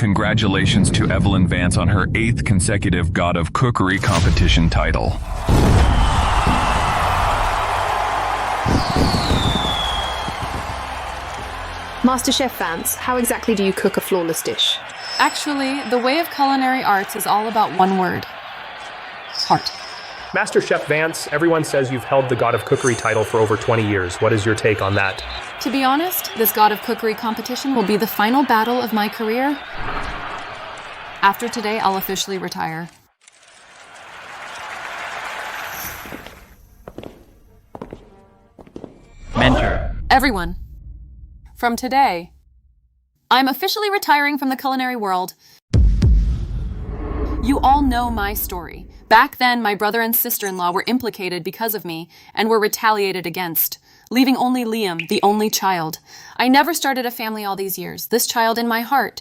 congratulations to Evelyn Vance on her 8th consecutive God of Cookery competition title. MasterChef Vance, how exactly do you cook a flawless dish? Actually, the way of culinary arts is all about one word. Heart. MasterChef Vance, everyone says you've held the God of Cookery title for over 20 years. What is your take on that? To be honest, this God of Cookery competition will be the final battle of my career. After today, I'll officially retire. Mentor. Everyone. From today, I'm officially retiring from the culinary world. You all know my story. Back then, my brother and sister-in-law were implicated because of me and were retaliated against, leaving only Liam, the only child. I never started a family all these years. This child in my heart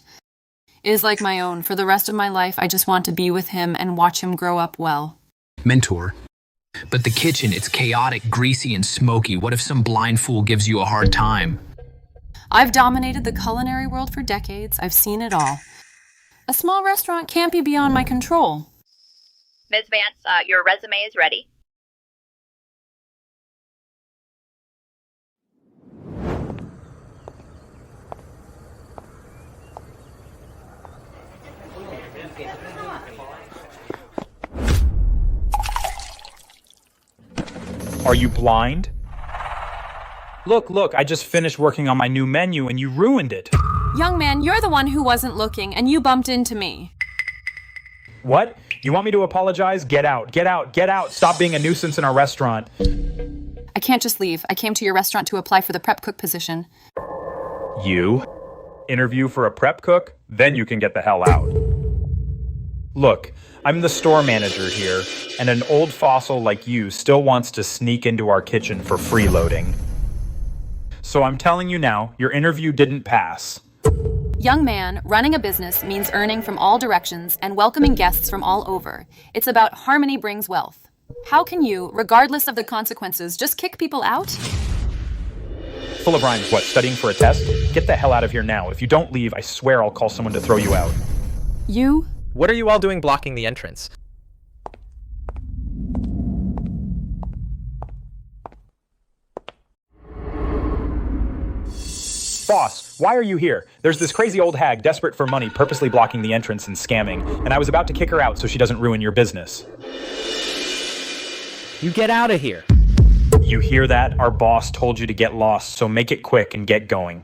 is like my own. For the rest of my life, I just want to be with him and watch him grow up well. Mentor. But the kitchen, it's chaotic, greasy, and smoky. What if some blind fool gives you a hard time? I've dominated the culinary world for decades. I've seen it all. A small restaurant can't be beyond my control. Ms. Vance, your resume is ready. Are you blind? Look, I just finished working on my new menu and you ruined it. Young man, you're the one who wasn't looking and you bumped into me. What? You want me to apologize? Get out, get out, get out. Stop being a nuisance in our restaurant. I can't just leave. I came to your restaurant to apply for the prep cook position. You? Interview for a prep cook? Then you can get the hell out. Look, I'm the store manager here, and an old fossil like you still wants to sneak into our kitchen for freeloading. So I'm telling you now, your interview didn't pass. Young man, running a business means earning from all directions and welcoming guests from all over. It's about harmony brings wealth. How can you, regardless of the consequences, just kick people out? Full of rhymes, what, studying for a test? Get the hell out of here now. If you don't leave, I swear I'll call someone to throw you out. You? What are you all doing blocking the entrance? Boss, why are you here? There's this crazy old hag desperate for money purposely blocking the entrance and scamming, and I was about to kick her out so she doesn't ruin your business. You get out of here. You hear that? Our boss told you to get lost, so make it quick and get going.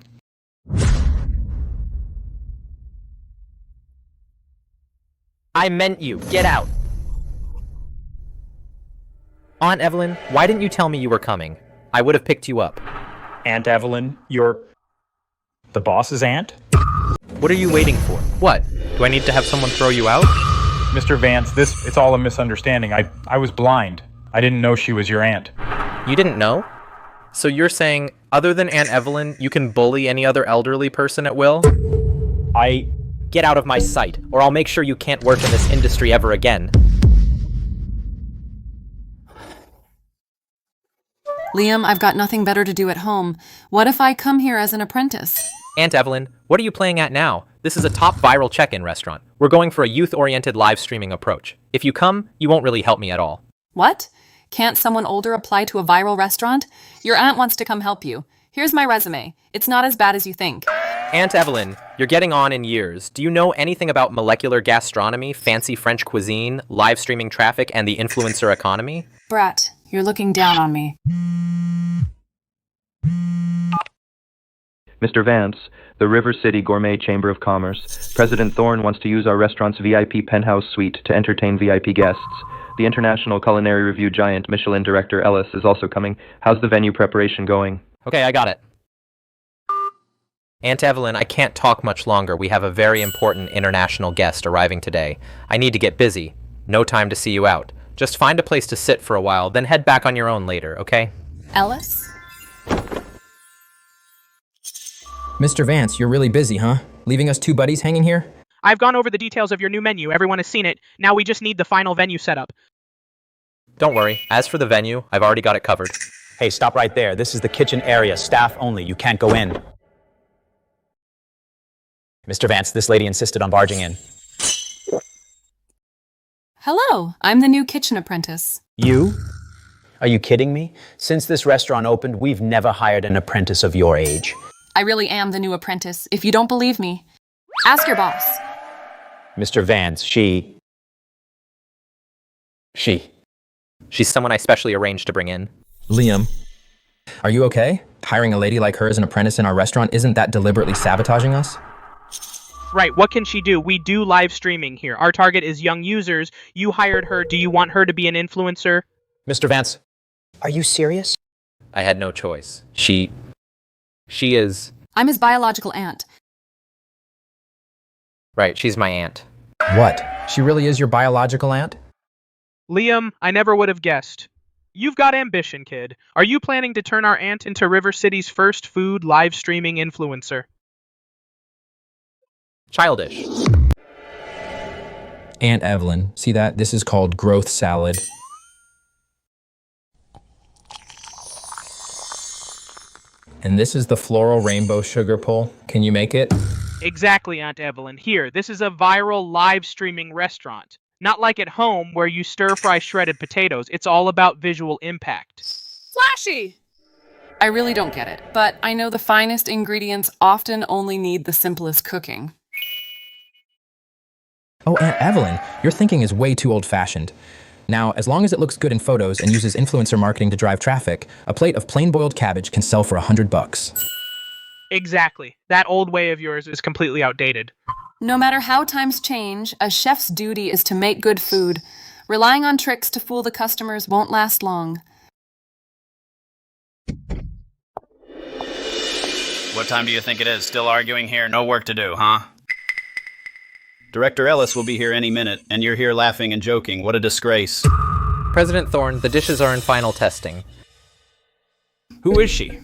I meant you. Get out. Aunt Evelyn, why didn't you tell me you were coming? I would have picked you up. Aunt Evelyn, you're the boss's aunt? What are you waiting for? What? Do I need to have someone throw you out? Mr. Vance, it's all a misunderstanding. I was blind. I didn't know she was your aunt. You didn't know? So you're saying, other than Aunt Evelyn, you can bully any other elderly person at will? Get out of my sight, or I'll make sure you can't work in this industry ever again. Liam, I've got nothing better to do at home. What if I come here as an apprentice? Aunt Evelyn, what are you playing at now? This is a top viral check-in restaurant. We're going for a youth-oriented live streaming approach. If you come, you won't really help me at all. What? Can't someone older apply to a viral restaurant? Your aunt wants to come help you. Here's my resume. It's not as bad as you think. Aunt Evelyn, you're getting on in years. Do you know anything about molecular gastronomy, fancy French cuisine, live streaming traffic, and the influencer economy? Brat, you're looking down on me. Mr. Vance, the River City Gourmet Chamber of Commerce. President Thorne wants to use our restaurant's VIP penthouse suite to entertain VIP guests. The International Culinary Review giant Michelin director Ellis is also coming. How's the venue preparation going? Okay, I got it. Aunt Evelyn, I can't talk much longer. We have a very important international guest arriving today. I need to get busy. No time to see you out. Just find a place to sit for a while, then head back on your own later, okay? Ellis? Mr. Vance, you're really busy, huh? Leaving us two buddies hanging here? I've gone over the details of your new menu. Everyone has seen it. Now we just need the final venue set up. Don't worry. As for the venue, I've already got it covered. Hey, stop right there. This is the kitchen area. Staff only. You can't go in. Mr. Vance, this lady insisted on barging in. Hello, I'm the new kitchen apprentice. You? Are you kidding me? Since this restaurant opened, we've never hired an apprentice of your age. I really am the new apprentice. If you don't believe me, ask your boss. Mr. Vance, She's someone I specially arranged to bring in. Liam, are you okay? Hiring a lady like her as an apprentice in our restaurant, isn't that deliberately sabotaging us? Right, what can she do? We do live streaming here. Our target is young users. You hired her. Do you want her to be an influencer? Mr. Vance, are you serious? I had no choice. She is... I'm his biological aunt. Right, she's my aunt. What? She really is your biological aunt? Liam, I never would have guessed. You've got ambition, kid. Are you planning to turn our aunt into River City's first food live streaming influencer? Childish. Aunt Evelyn, see that? This is called growth salad. And this is the floral rainbow sugar pull. Can you make it? Exactly, Aunt Evelyn. Here, this is a viral live streaming restaurant. Not like at home where you stir-fry shredded potatoes. It's all about visual impact. Flashy! I really don't get it, but I know the finest ingredients often only need the simplest cooking. Oh, Aunt Evelyn, your thinking is way too old-fashioned. Now, as long as it looks good in photos and uses influencer marketing to drive traffic, a plate of plain boiled cabbage can sell for $100. Exactly. That old way of yours is completely outdated. No matter how times change, a chef's duty is to make good food. Relying on tricks to fool the customers won't last long. What time do you think it is? Still arguing here? No work to do, huh? Director Ellis will be here any minute, and you're here laughing and joking. What a disgrace. President Thorne, the dishes are in final testing. Who is she?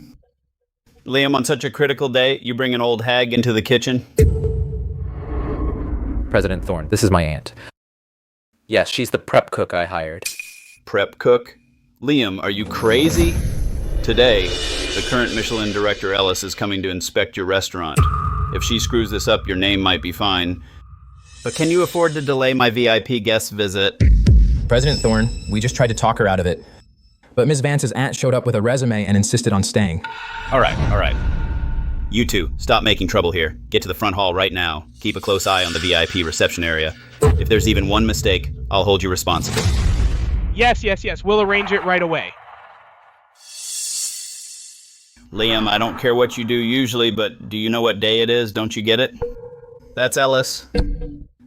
Liam, on such a critical day, you bring an old hag into the kitchen? President Thorne, this is my aunt. Yes, she's the prep cook I hired. Prep cook? Liam, are you crazy? Today, the current Michelin director Ellis is coming to inspect your restaurant. If she screws this up, your name might be fine. But can you afford to delay my VIP guest visit? President Thorne, we just tried to talk her out of it. But Ms. Vance's aunt showed up with a resume and insisted on staying. All right. You two, stop making trouble here. Get to the front hall right now. Keep a close eye on the VIP reception area. If there's even one mistake, I'll hold you responsible. Yes. We'll arrange it right away. Liam, I don't care what you do usually, but do you know what day it is? Don't you get it? That's Ellis.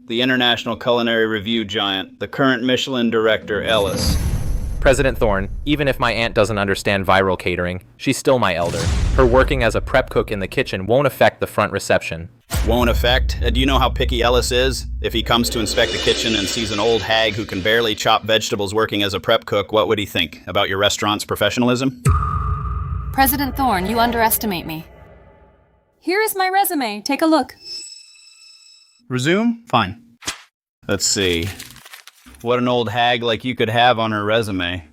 The International Culinary Review giant, the current Michelin director, Ellis. President Thorne, even if my aunt doesn't understand viral catering, she's still my elder. Her working as a prep cook in the kitchen won't affect the front reception. Won't affect? Do you know how picky Ellis is? If he comes to inspect the kitchen and sees an old hag who can barely chop vegetables working as a prep cook, what would he think? About your restaurant's professionalism? President Thorne, you underestimate me. Here is my resume. Take a look. Resume? Fine. Let's see. What an old hag like you could have on her resume.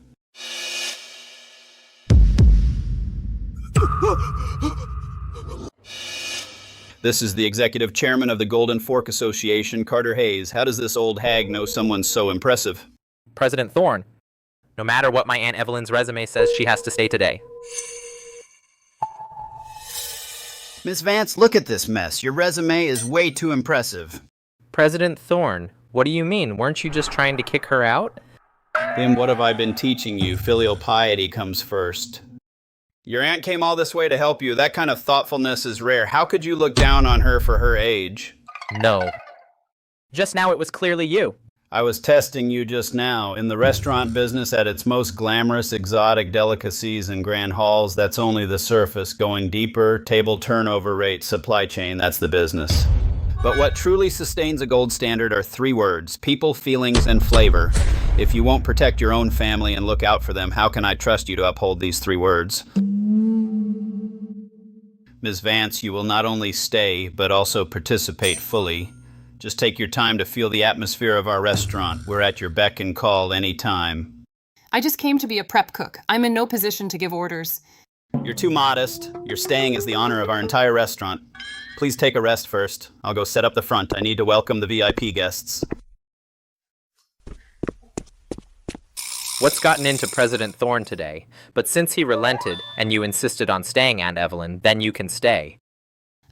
This is the executive chairman of the Golden Fork Association, Carter Hayes. How does this old hag know someone so impressive? President Thorne, no matter what my Aunt Evelyn's resume says, she has to stay today. Miss Vance, look at this mess. Your resume is way too impressive. President Thorne, what do you mean? Weren't you just trying to kick her out? Then what have I been teaching you? Filial piety comes first. Your aunt came all this way to help you. That kind of thoughtfulness is rare. How could you look down on her for her age? No. Just now it was clearly you. I was testing you just now. In the restaurant business, at its most glamorous, exotic delicacies and grand halls, that's only the surface. Going deeper, table turnover rate, supply chain, that's the business. But what truly sustains a gold standard are 3 words: people, feelings, and flavor. If you won't protect your own family and look out for them, how can I trust you to uphold these 3 words? Ms. Vance, you will not only stay, but also participate fully. Just take your time to feel the atmosphere of our restaurant. We're at your beck and call any time. I just came to be a prep cook. I'm in no position to give orders. You're too modest. Your staying is the honor of our entire restaurant. Please take a rest first. I'll go set up the front. I need to welcome the VIP guests. What's gotten into President Thorne today? But since he relented, and you insisted on staying, Aunt Evelyn, then you can stay.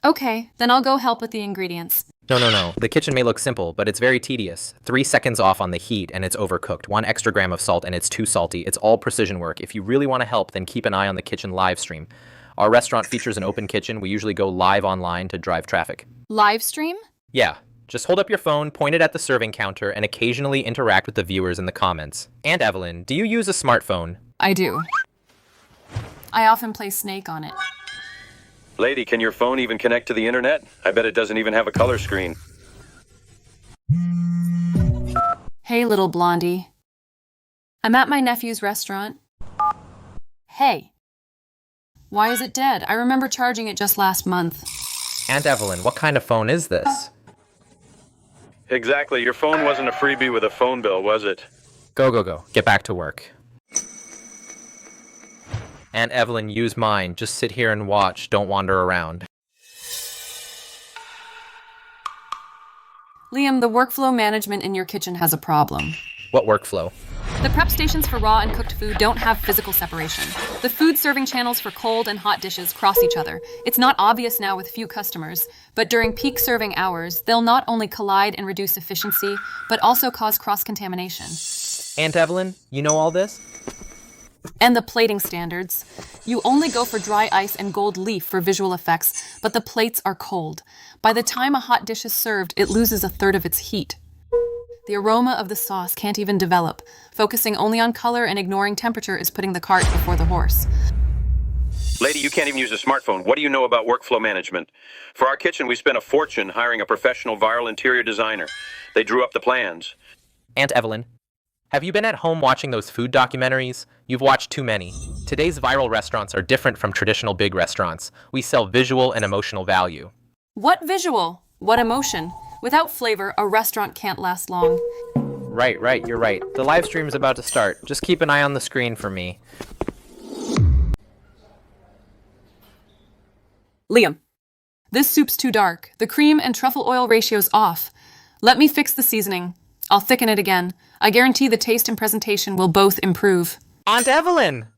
Okay, then I'll go help with the ingredients. No. The kitchen may look simple, but it's very tedious. 3 seconds off on the heat, and it's overcooked. 1 extra gram of salt, and it's too salty. It's all precision work. If you really want to help, then keep an eye on the kitchen live stream. Our restaurant features an open kitchen. We usually go live online to drive traffic. Live stream? Yeah. Just hold up your phone, point it at the serving counter, and occasionally interact with the viewers in the comments. Aunt Evelyn, do you use a smartphone? I do. I often play Snake on it. Lady, can your phone even connect to the internet? I bet it doesn't even have a color screen. Hey, little blondie. I'm at my nephew's restaurant. Hey. Why is it dead? I remember charging it just last month. Aunt Evelyn, what kind of phone is this? Exactly. Your phone wasn't a freebie with a phone bill, was it? Go. Get back to work. Aunt Evelyn, use mine. Just sit here and watch. Don't wander around. Liam, the workflow management in your kitchen has a problem. What workflow? The prep stations for raw and cooked food don't have physical separation. The food serving channels for cold and hot dishes cross each other. It's not obvious now with few customers, but during peak serving hours, they'll not only collide and reduce efficiency, but also cause cross-contamination. Aunt Evelyn, you know all this? And the plating standards. You only go for dry ice and gold leaf for visual effects, but the plates are cold. By the time a hot dish is served, it loses 1/3 of its heat. The aroma of the sauce can't even develop. Focusing only on color and ignoring temperature is putting the cart before the horse. Lady, you can't even use a smartphone. What do you know about workflow management? For our kitchen, we spent a fortune hiring a professional viral interior designer. They drew up the plans. Aunt Evelyn, have you been at home watching those food documentaries? You've watched too many. Today's viral restaurants are different from traditional big restaurants. We sell visual and emotional value. What visual? What emotion? Without flavor, a restaurant can't last long. Right, you're right. The live stream is about to start. Just keep an eye on the screen for me. Liam, this soup's too dark. The cream and truffle oil ratio's off. Let me fix the seasoning. I'll thicken it again. I guarantee the taste and presentation will both improve. Aunt Evelyn!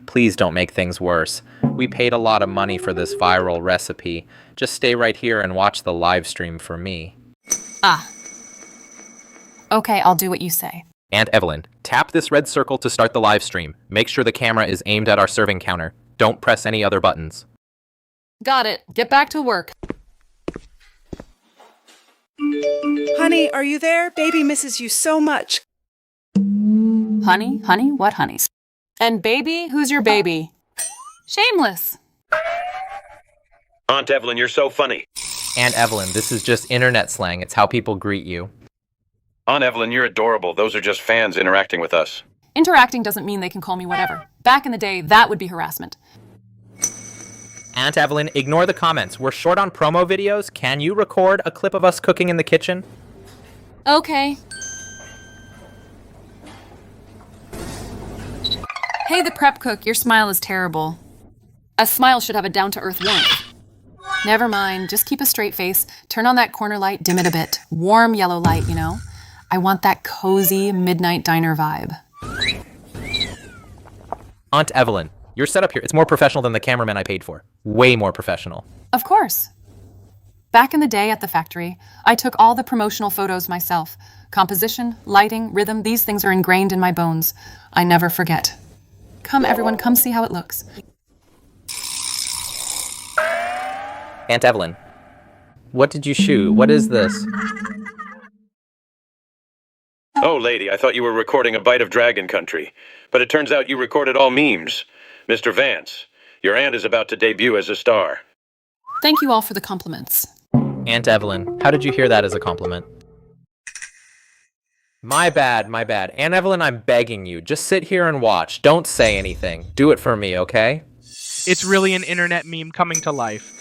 Please don't make things worse. We paid a lot of money for this viral recipe. Just stay right here and watch the live stream for me. Okay, I'll do what you say. Aunt Evelyn, tap this red circle to start the live stream. Make sure the camera is aimed at our serving counter. Don't press any other buttons. Got it. Get back to work. Honey, are you there? Baby misses you so much. Honey? What honey? And baby? Who's your baby? Shameless. Aunt Evelyn, you're so funny. Aunt Evelyn, this is just internet slang. It's how people greet you. Aunt Evelyn, you're adorable. Those are just fans interacting with us. Interacting doesn't mean they can call me whatever. Back in the day, that would be harassment. Aunt Evelyn, ignore the comments. We're short on promo videos. Can you record a clip of us cooking in the kitchen? Okay. Hey, the prep cook, your smile is terrible. A smile should have a down-to-earth warmth. Never mind, just keep a straight face. Turn on that corner light, dim it a bit. Warm yellow light, you know? I want that cozy midnight diner vibe. Aunt Evelyn, your setup here, it's more professional than the cameraman I paid for. Way more professional. Of course. Back in the day at the factory, I took all the promotional photos myself. Composition, lighting, rhythm, these things are ingrained in my bones. I never forget. Come, everyone, come see how it looks. Aunt Evelyn, what did you shoot? What is this? Oh, lady, I thought you were recording a bite of Dragon Country. But it turns out you recorded all memes. Mr. Vance, your aunt is about to debut as a star. Thank you all for the compliments. Aunt Evelyn, how did you hear that as a compliment? My bad. Aunt Evelyn, I'm begging you. Just sit here and watch. Don't say anything. Do it for me, okay? It's really an internet meme coming to life.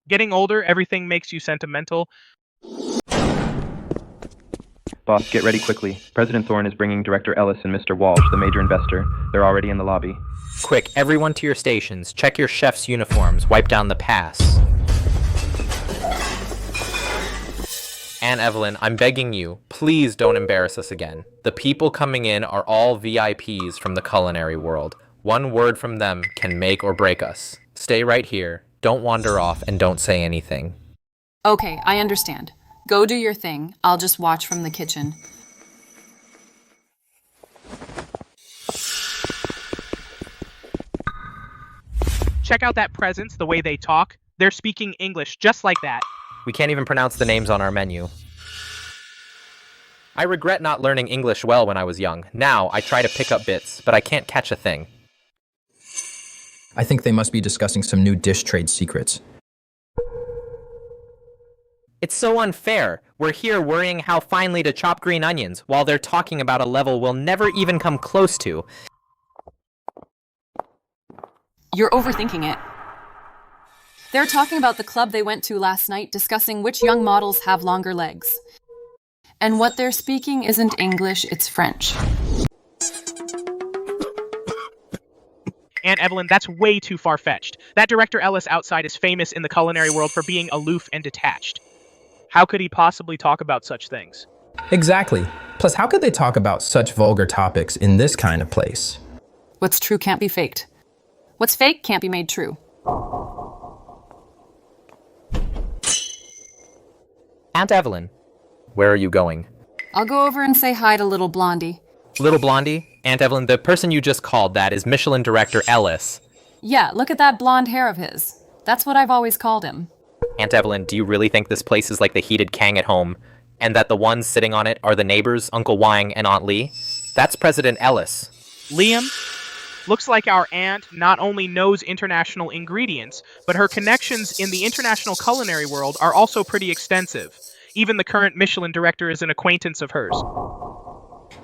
Getting older, everything makes you sentimental. Boss, get ready quickly. President Thorne is bringing Director Ellis and Mr. Walsh, the major investor. They're already in the lobby. Quick, everyone to your stations. Check your chef's uniforms. Wipe down the pass. Aunt Evelyn, I'm begging you, please don't embarrass us again. The people coming in are all VIPs from the culinary world. One word from them can make or break us. Stay right here, don't wander off, and don't say anything. Okay, I understand. Go do your thing. I'll just watch from the kitchen. Check out that presence, the way they talk. They're speaking English just like that. We can't even pronounce the names on our menu. I regret not learning English well when I was young. Now, I try to pick up bits, but I can't catch a thing. I think they must be discussing some new dish trade secrets. It's so unfair. We're here worrying how finely to chop green onions, while they're talking about a level we'll never even come close to. You're overthinking it. They're talking about the club they went to last night, discussing which young models have longer legs. And what they're speaking isn't English, it's French. Aunt Evelyn, that's way too far-fetched. That director Ellis outside is famous in the culinary world for being aloof and detached. How could he possibly talk about such things? Exactly. Plus, how could they talk about such vulgar topics in this kind of place? What's true can't be faked. What's fake can't be made true. Aunt Evelyn, where are you going? I'll go over and say hi to little Blondie. Little Blondie? Aunt Evelyn, the person you just called that is Michelin director Ellis. Yeah, look at that blonde hair of his. That's what I've always called him. Aunt Evelyn, do you really think this place is like the heated Kang at home, and that the ones sitting on it are the neighbors, Uncle Wang and Aunt Lee? That's President Ellis. Liam, looks like our aunt not only knows international ingredients, but her connections in the international culinary world are also pretty extensive. Even the current Michelin director is an acquaintance of hers.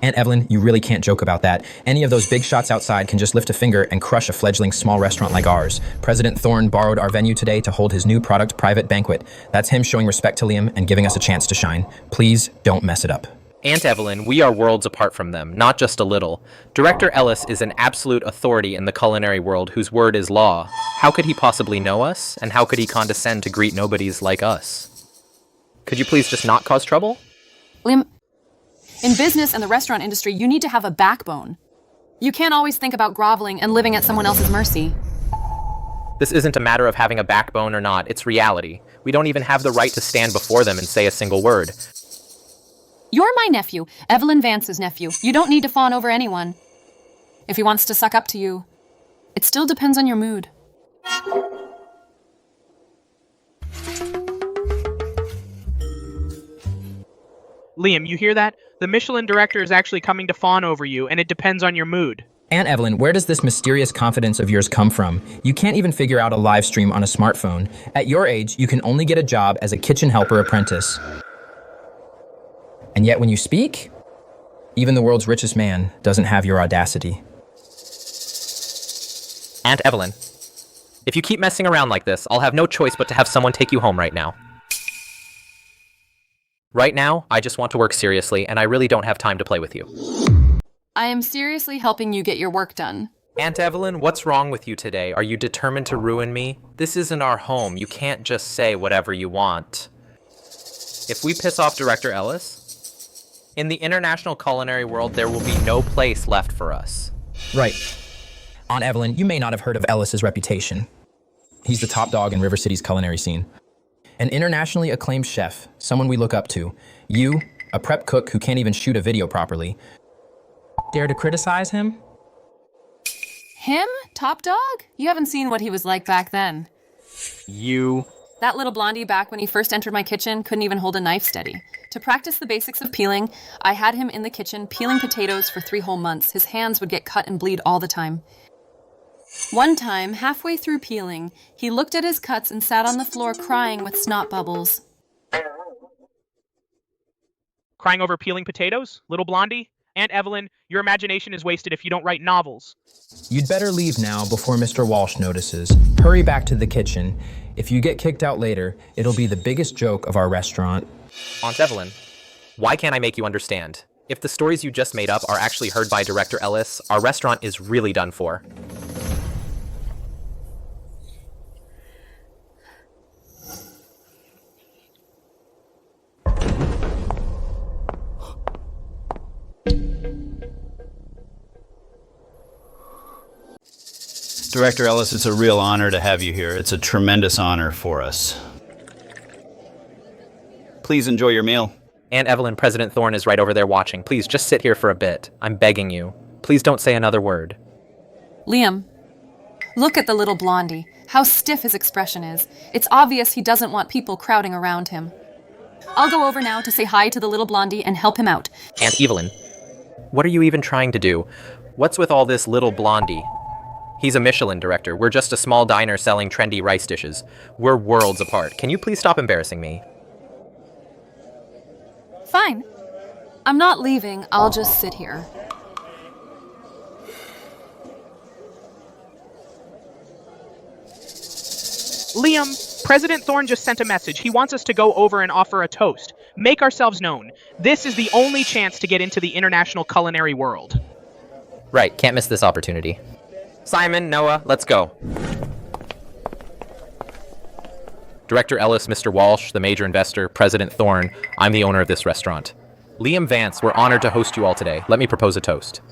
Aunt Evelyn, you really can't joke about that. Any of those big shots outside can just lift a finger and crush a fledgling small restaurant like ours. President Thorne borrowed our venue today to hold his new product private banquet. That's him showing respect to Liam and giving us a chance to shine. Please don't mess it up. Aunt Evelyn, we are worlds apart from them, not just a little. Director Ellis is an absolute authority in the culinary world whose word is law. How could he possibly know us, and how could he condescend to greet nobodies like us? Could you please just not cause trouble? Liam, in business and the restaurant industry, you need to have a backbone. You can't always think about groveling and living at someone else's mercy. This isn't a matter of having a backbone or not, it's reality. We don't even have the right to stand before them and say a single word. You're my nephew, Evelyn Vance's nephew. You don't need to fawn over anyone. If he wants to suck up to you, it still depends on your mood. Liam, you hear that? The Michelin director is actually coming to fawn over you, and it depends on your mood. Aunt Evelyn, where does this mysterious confidence of yours come from? You can't even figure out a live stream on a smartphone. At your age, you can only get a job as a kitchen helper apprentice. And yet when you speak, even the world's richest man doesn't have your audacity. Aunt Evelyn, if you keep messing around like this, I'll have no choice but to have someone take you home right now. Right now, I just want to work seriously, and I really don't have time to play with you. I am seriously helping you get your work done. Aunt Evelyn, what's wrong with you today? Are you determined to ruin me? This isn't our home. You can't just say whatever you want. If we piss off Director Ellis, in the international culinary world, there will be no place left for us. Right. Aunt Evelyn, you may not have heard of Ellis's reputation. He's the top dog in River City's culinary scene. An internationally acclaimed chef, someone we look up to. You, a prep cook who can't even shoot a video properly, dare to criticize him? Him? Top dog? You haven't seen what he was like back then. You... That little blondie back when he first entered my kitchen couldn't even hold a knife steady. To practice the basics of peeling, I had him in the kitchen peeling potatoes for 3 whole months. His hands would get cut and bleed all the time. One time, halfway through peeling, he looked at his cuts and sat on the floor crying with snot bubbles. Crying over peeling potatoes? Little Blondie? Aunt Evelyn, your imagination is wasted if you don't write novels. You'd better leave now before Mr. Walsh notices. Hurry back to the kitchen. If you get kicked out later, it'll be the biggest joke of our restaurant. Aunt Evelyn, why can't I make you understand? If the stories you just made up are actually heard by Director Ellis, our restaurant is really done for. Director Ellis, it's a real honor to have you here. It's a tremendous honor for us. Please enjoy your meal. Aunt Evelyn, President Thorne is right over there watching. Please, just sit here for a bit. I'm begging you. Please don't say another word. Liam, look at the little blondie. How stiff his expression is. It's obvious he doesn't want people crowding around him. I'll go over now to say hi to the little blondie and help him out. Aunt Evelyn, what are you even trying to do? What's with all this little blondie? He's a Michelin director. We're just a small diner selling trendy rice dishes. We're worlds apart. Can you please stop embarrassing me? Fine. I'm not leaving. I'll just sit here. Liam, President Thorne just sent a message. He wants us to go over and offer a toast. Make ourselves known. This is the only chance to get into the international culinary world. Right, can't miss this opportunity. Simon, Noah, let's go. Director Ellis, Mr. Walsh, the major investor, President Thorne, I'm the owner of this restaurant. Liam Vance, we're honored to host you all today. Let me propose a toast.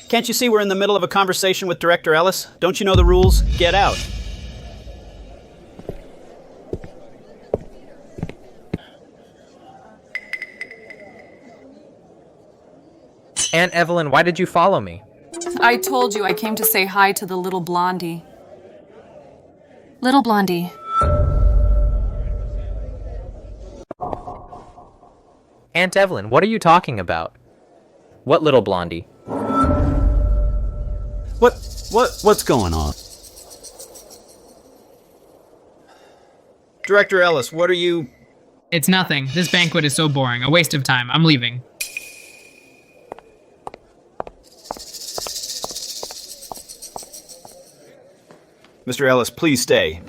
Can't you see we're in the middle of a conversation with Director Ellis? Don't you know the rules? Get out. Aunt Evelyn, why did you follow me? I told you I came to say hi to the little blondie. Little blondie. Aunt Evelyn, what are you talking about? What little blondie? What's going on? Director Ellis, what are you... It's nothing. This banquet is so boring. A waste of time. I'm leaving. Mr. Ellis, please stay.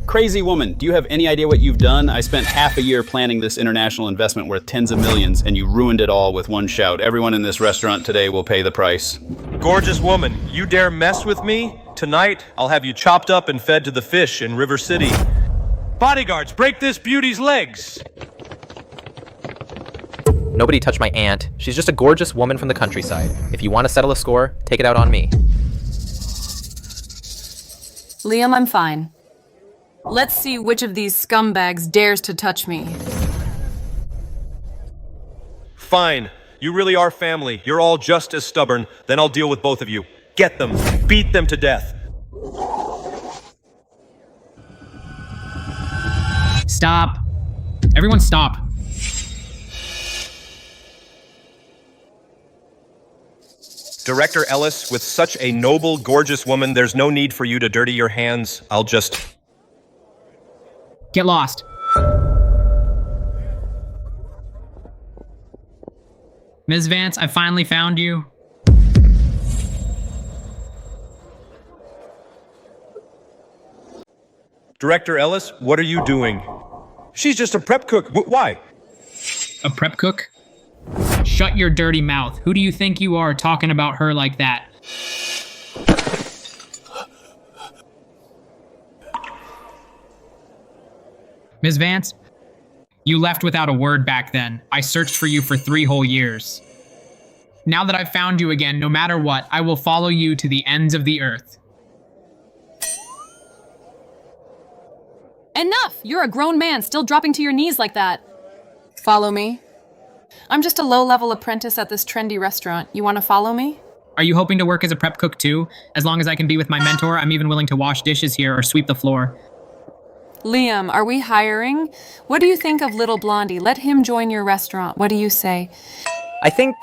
Crazy woman, do you have any idea what you've done? I spent half a year planning this international investment worth tens of millions, and you ruined it all with one shout. Everyone in this restaurant today will pay the price. Gorgeous woman, you dare mess with me? Tonight, I'll have you chopped up and fed to the fish in River City. Bodyguards, break this beauty's legs! Nobody touch my aunt. She's just a gorgeous woman from the countryside. If you want to settle a score, take it out on me. Liam, I'm fine. Let's see which of these scumbags dares to touch me. Fine. You really are family. You're all just as stubborn. Then I'll deal with both of you. Get them. Beat them to death. Stop. Everyone stop. Director Ellis, with such a noble, gorgeous woman, there's no need for you to dirty your hands. I'll just... Get lost. Ms. Vance, I finally found you. Director Ellis, what are you doing? She's just a prep cook. Why? A prep cook? Shut your dirty mouth. Who do you think you are talking about her like that? Ms. Vance, you left without a word back then. I searched for you for 3 whole years. Now that I've found you again, no matter what, I will follow you to the ends of the earth. Enough! You're a grown man, still dropping to your knees like that. Follow me. I'm just a low-level apprentice at this trendy restaurant. You want to follow me? Are you hoping to work as a prep cook too? As long as I can be with my mentor, I'm even willing to wash dishes here or sweep the floor. Liam, are we hiring? What do you think of Little Blondie? Let him join your restaurant. What do you say? I think...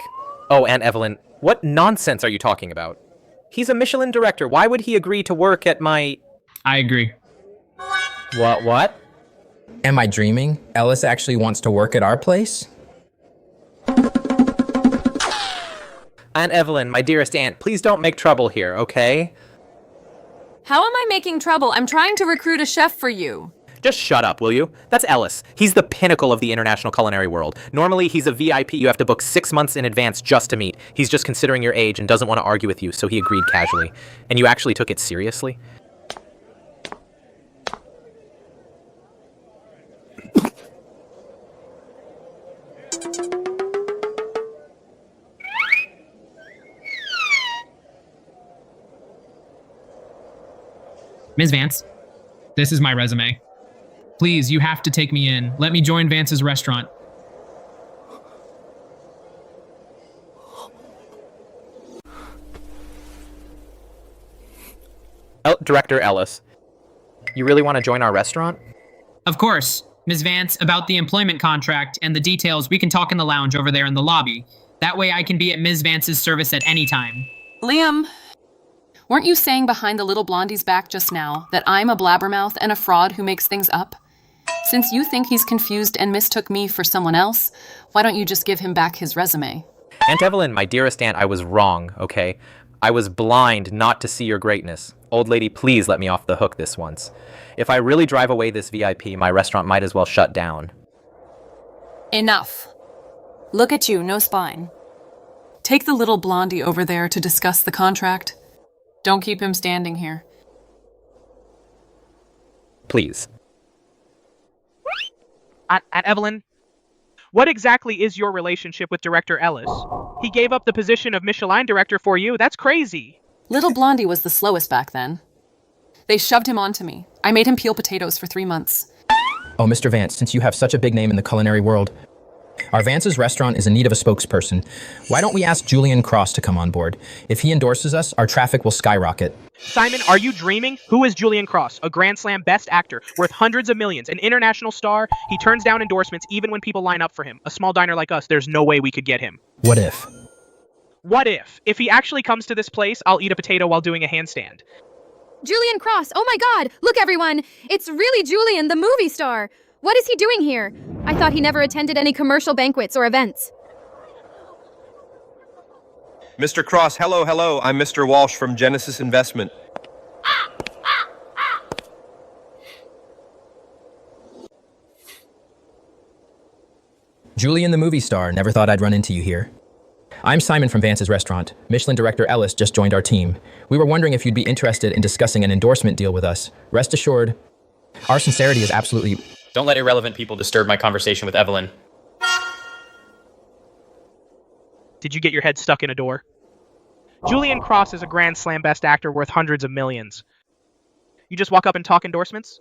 Oh, Aunt Evelyn, what nonsense are you talking about? He's a Michelin director. Why would he agree to work at my... I agree. What? Am I dreaming? Ellis actually wants to work at our place? Aunt Evelyn, my dearest aunt, please don't make trouble here, okay? How am I making trouble? I'm trying to recruit a chef for you. Just shut up, will you? That's Ellis. He's the pinnacle of the international culinary world. Normally, he's a VIP you have to book 6 months in advance just to meet. He's just considering your age and doesn't want to argue with you, so he agreed casually. And you actually took it seriously? Ms. Vance, this is my resume. Please, you have to take me in. Let me join Vance's restaurant. Director Ellis, you really want to join our restaurant? Of course. Ms. Vance, about the employment contract and the details, we can talk in the lounge over there in the lobby. That way I can be at Ms. Vance's service at any time. Liam, weren't you saying behind the little blondie's back just now that I'm a blabbermouth and a fraud who makes things up? Since you think he's confused and mistook me for someone else, why don't you just give him back his resume? Aunt Evelyn, my dearest aunt, I was wrong, okay? I was blind not to see your greatness. Old lady, please let me off the hook this once. If I really drive away this VIP, my restaurant might as well shut down. Enough. Look at you, no spine. Take the little blondie over there to discuss the contract. Don't keep him standing here. Please. Aunt Evelyn, what exactly is your relationship with Director Ellis? He gave up the position of Michelin director for you. That's crazy. Little Blondie was the slowest back then. They shoved him onto me. I made him peel potatoes for 3 months. Oh, Mr. Vance, since you have such a big name in the culinary world, our Vance's restaurant is in need of a spokesperson. Why don't we ask Julian Cross to come on board? If he endorses us, our traffic will skyrocket. Simon, are you dreaming? Who is Julian Cross? A Grand Slam best actor, worth hundreds of millions, an international star. He turns down endorsements even when people line up for him. A small diner like us, there's no way we could get him. What if? What if? If he actually comes to this place, I'll eat a potato while doing a handstand. Julian Cross! Oh my god! Look everyone! It's really Julian, the movie star! What is he doing here? I thought he never attended any commercial banquets or events. Mr. Cross, hello. I'm Mr. Walsh from Genesis Investment. Julian the movie star, never thought I'd run into you here. I'm Simon from Vance's restaurant. Michelin director Ellis just joined our team. We were wondering if you'd be interested in discussing an endorsement deal with us. Rest assured, our sincerity is absolutely... Don't let irrelevant people disturb my conversation with Evelyn. Did you get your head stuck in a door? Julian Cross is a Grand Slam best actor worth hundreds of millions. You just walk up and talk endorsements?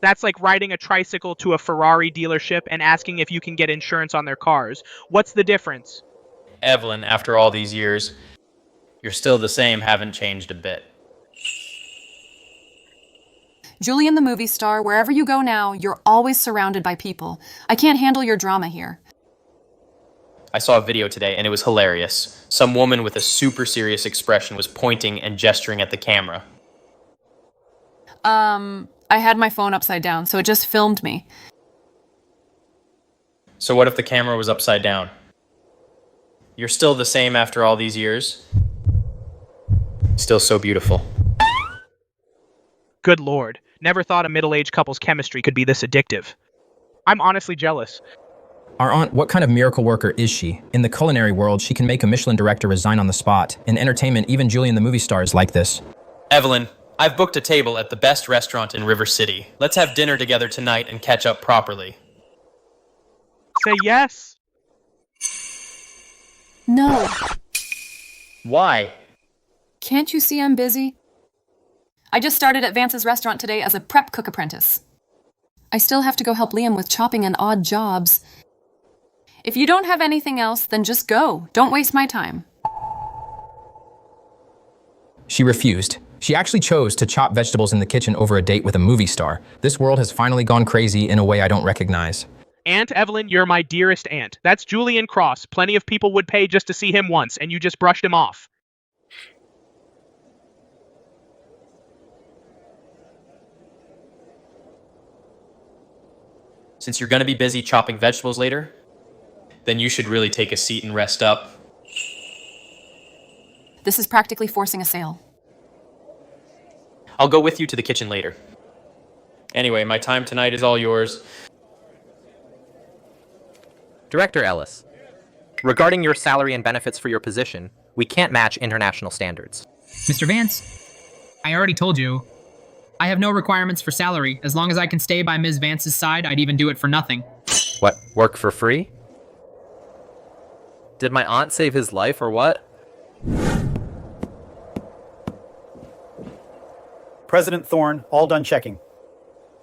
That's like riding a tricycle to a Ferrari dealership and asking if you can get insurance on their cars. What's the difference? Evelyn, after all these years, you're still the same, haven't changed a bit. Julian the movie star, wherever you go now, you're always surrounded by people. I can't handle your drama here. I saw a video today and it was hilarious. Some woman with a super serious expression was pointing and gesturing at the camera. I had my phone upside down, so it just filmed me. So what if the camera was upside down? You're still the same after all these years? Still so beautiful. Good lord. Never thought a middle-aged couple's chemistry could be this addictive. I'm honestly jealous. Our aunt, what kind of miracle worker is she? In the culinary world, she can make a Michelin director resign on the spot. In entertainment, even Julian the movie star is like this. Evelyn, I've booked a table at the best restaurant in River City. Let's have dinner together tonight and catch up properly. Say yes. No. Why? Can't you see I'm busy? I just started at Vance's restaurant today as a prep cook apprentice. I still have to go help Liam with chopping and odd jobs. If you don't have anything else, then just go. Don't waste my time. She refused. She actually chose to chop vegetables in the kitchen over a date with a movie star. This world has finally gone crazy in a way I don't recognize. Aunt Evelyn, you're my dearest aunt. That's Julian Cross. Plenty of people would pay just to see him once, and you just brushed him off. Since you're gonna be busy chopping vegetables later, then you should really take a seat and rest up. This is practically forcing a sale. I'll go with you to the kitchen later. Anyway, my time tonight is all yours. Director Ellis, regarding your salary and benefits for your position, we can't match international standards. Mr. Vance, I already told you. I have no requirements for salary. As long as I can stay by Ms. Vance's side, I'd even do it for nothing. What, work for free? Did my aunt save his life or what? President Thorne, all done checking.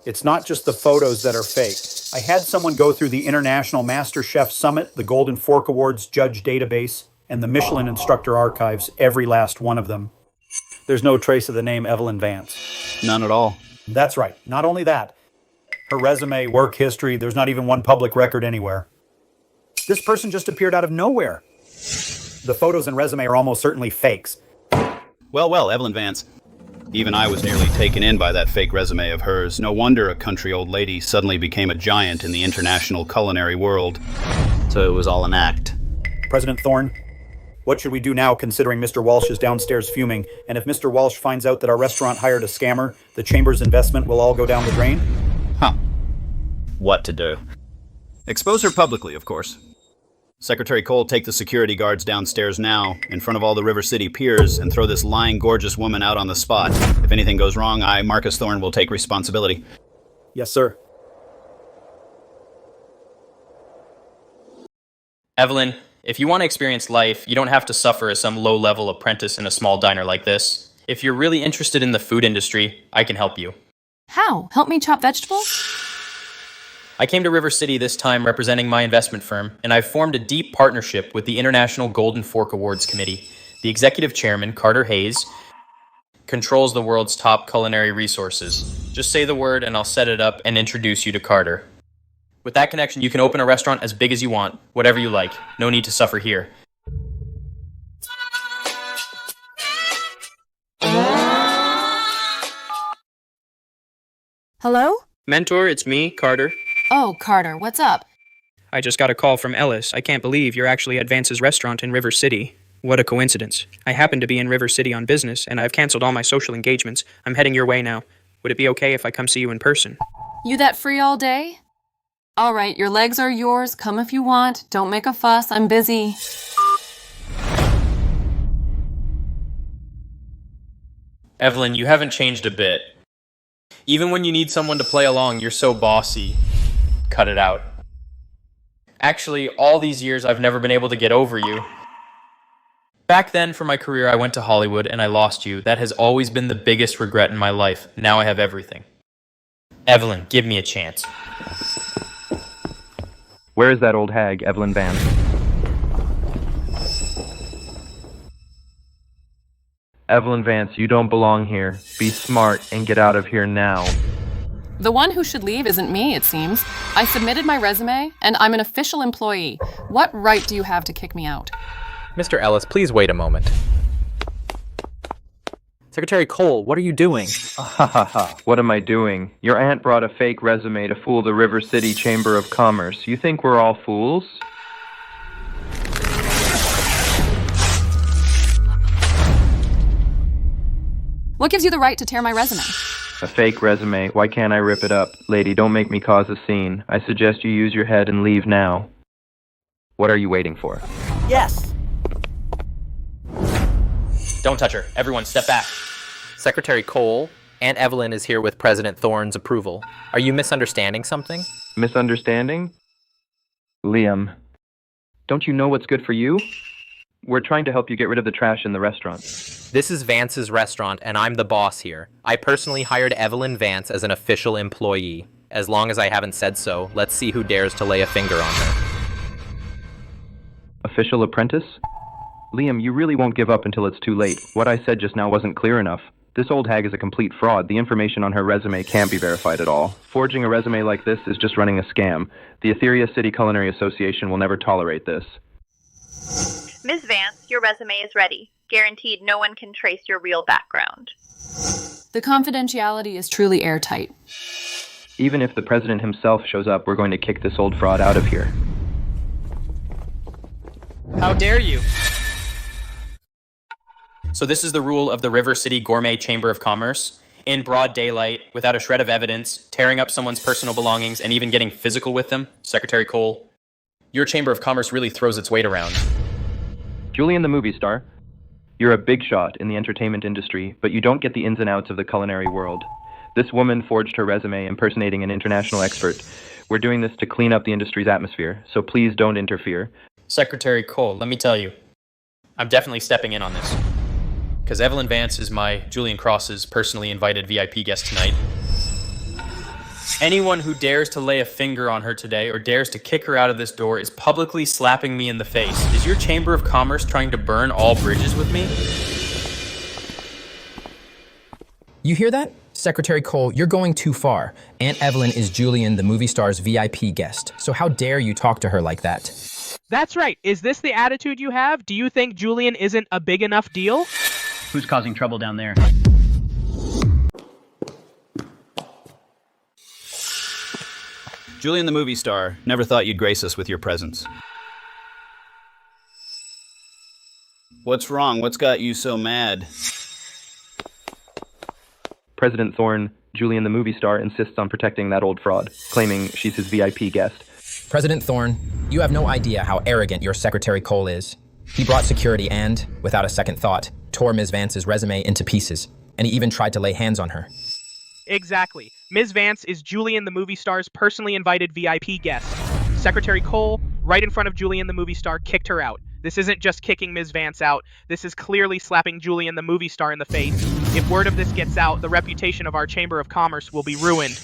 It's not just the photos that are fake. I had someone go through the International Master Chef Summit, the Golden Fork Awards judge database, and the Michelin instructor archives, every last one of them. There's no trace of the name Evelyn Vance. None at all. That's right. Not only that, her resume, work history, there's not even one public record anywhere. This person just appeared out of nowhere. The photos and resume are almost certainly fakes. Well, Evelyn Vance. Even I was nearly taken in by that fake resume of hers. No wonder a country old lady suddenly became a giant in the international culinary world. So it was all an act. President Thorne, what should we do now, considering Mr. Walsh is downstairs fuming? And if Mr. Walsh finds out that our restaurant hired a scammer, the Chamber's investment will all go down the drain? What to do? Expose her publicly, of course. Secretary Cole, take the security guards downstairs now, in front of all the River City peers, and throw this lying, gorgeous woman out on the spot. If anything goes wrong, I, Marcus Thorne, will take responsibility. Yes, sir. Evelyn, if you want to experience life, you don't have to suffer as some low-level apprentice in a small diner like this. If you're really interested in the food industry, I can help you. How? Help me chop vegetables? I came to River City this time representing my investment firm, and I've formed a deep partnership with the International Golden Fork Awards Committee. The executive chairman, Carter Hayes, controls the world's top culinary resources. Just say the word and I'll set it up and introduce you to Carter. With that connection, you can open a restaurant as big as you want, whatever you like. No need to suffer here. Hello? Mentor, it's me, Carter. Oh, Carter, what's up? I just got a call from Ellis. I can't believe you're actually at Vance's restaurant in River City. What a coincidence. I happen to be in River City on business, and I've canceled all my social engagements. I'm heading your way now. Would it be okay if I come see you in person? You that free all day? All right, your legs are yours. Come if you want. Don't make a fuss. I'm busy. Evelyn, you haven't changed a bit. Even when you need someone to play along, you're so bossy. Cut it out. Actually, all these years I've never been able to get over you. Back then, for my career, I went to Hollywood and I lost you. That has always been the biggest regret in my life. Now I have everything. Evelyn, give me a chance. Where is that old hag, Evelyn Vance? Evelyn Vance, you don't belong here. Be smart and get out of here now. The one who should leave isn't me, it seems. I submitted my resume, and I'm an official employee. What right do you have to kick me out? Mr. Ellis, please wait a moment. Secretary Cole, what are you doing? What am I doing? Your aunt brought a fake resume to fool the River City Chamber of Commerce. You think we're all fools? What gives you the right to tear my resume? A fake resume. Why can't I rip it up? Lady, don't make me cause a scene. I suggest you use your head and leave now. What are you waiting for? Yes! Don't touch her. Everyone, step back. Secretary Cole, Aunt Evelyn is here with President Thorne's approval. Are you misunderstanding something? Misunderstanding? Liam, don't you know what's good for you? We're trying to help you get rid of the trash in the restaurant. This is Vance's restaurant, and I'm the boss here. I personally hired Evelyn Vance as an official employee. As long as I haven't said so, let's see who dares to lay a finger on her. Official apprentice? Liam, you really won't give up until it's too late. What I said just now wasn't clear enough. This old hag is a complete fraud. The information on her resume can't be verified at all. Forging a resume like this is just running a scam. The Etheria City Culinary Association will never tolerate this. Ms. Vance, your resume is ready. Guaranteed no one can trace your real background. The confidentiality is truly airtight. Even if the president himself shows up, we're going to kick this old fraud out of here. How dare you? So this is the rule of the River City Gourmet Chamber of Commerce. In broad daylight, without a shred of evidence, tearing up someone's personal belongings, and even getting physical with them, Secretary Cole, your Chamber of Commerce really throws its weight around. Julian the movie star, you're a big shot in the entertainment industry, but you don't get the ins and outs of the culinary world. This woman forged her resume impersonating an international expert. We're doing this to clean up the industry's atmosphere, so please don't interfere. Secretary Cole, let me tell you, I'm definitely stepping in on this. because Evelyn Vance is my Julian Cross's personally invited VIP guest tonight. Anyone who dares to lay a finger on her today or dares to kick her out of this door is publicly slapping me in the face. Is your Chamber of Commerce trying to burn all bridges with me? You hear that? Secretary Cole, you're going too far. Aunt Evelyn is Julian, the movie star's VIP guest. So how dare you talk to her like that? That's right. Is this the attitude you have? Do you think Julian isn't a big enough deal? Who's causing trouble down there? Julian the movie star, never thought you'd grace us with your presence. What's wrong? What's got you so mad? President Thorne, Julian the movie star, insists on protecting that old fraud, claiming she's his VIP guest. President Thorne, you have no idea how arrogant your Secretary Cole is. He brought security and, without a second thought, tore Ms. Vance's resume into pieces, and he even tried to lay hands on her. Exactly. Ms. Vance is Julian the movie star's personally invited VIP guest. Secretary Cole, right in front of Julian the movie star, kicked her out. This isn't just kicking Ms. Vance out. This is clearly slapping Julian the movie star in the face. If word of this gets out, the reputation of our Chamber of Commerce will be ruined.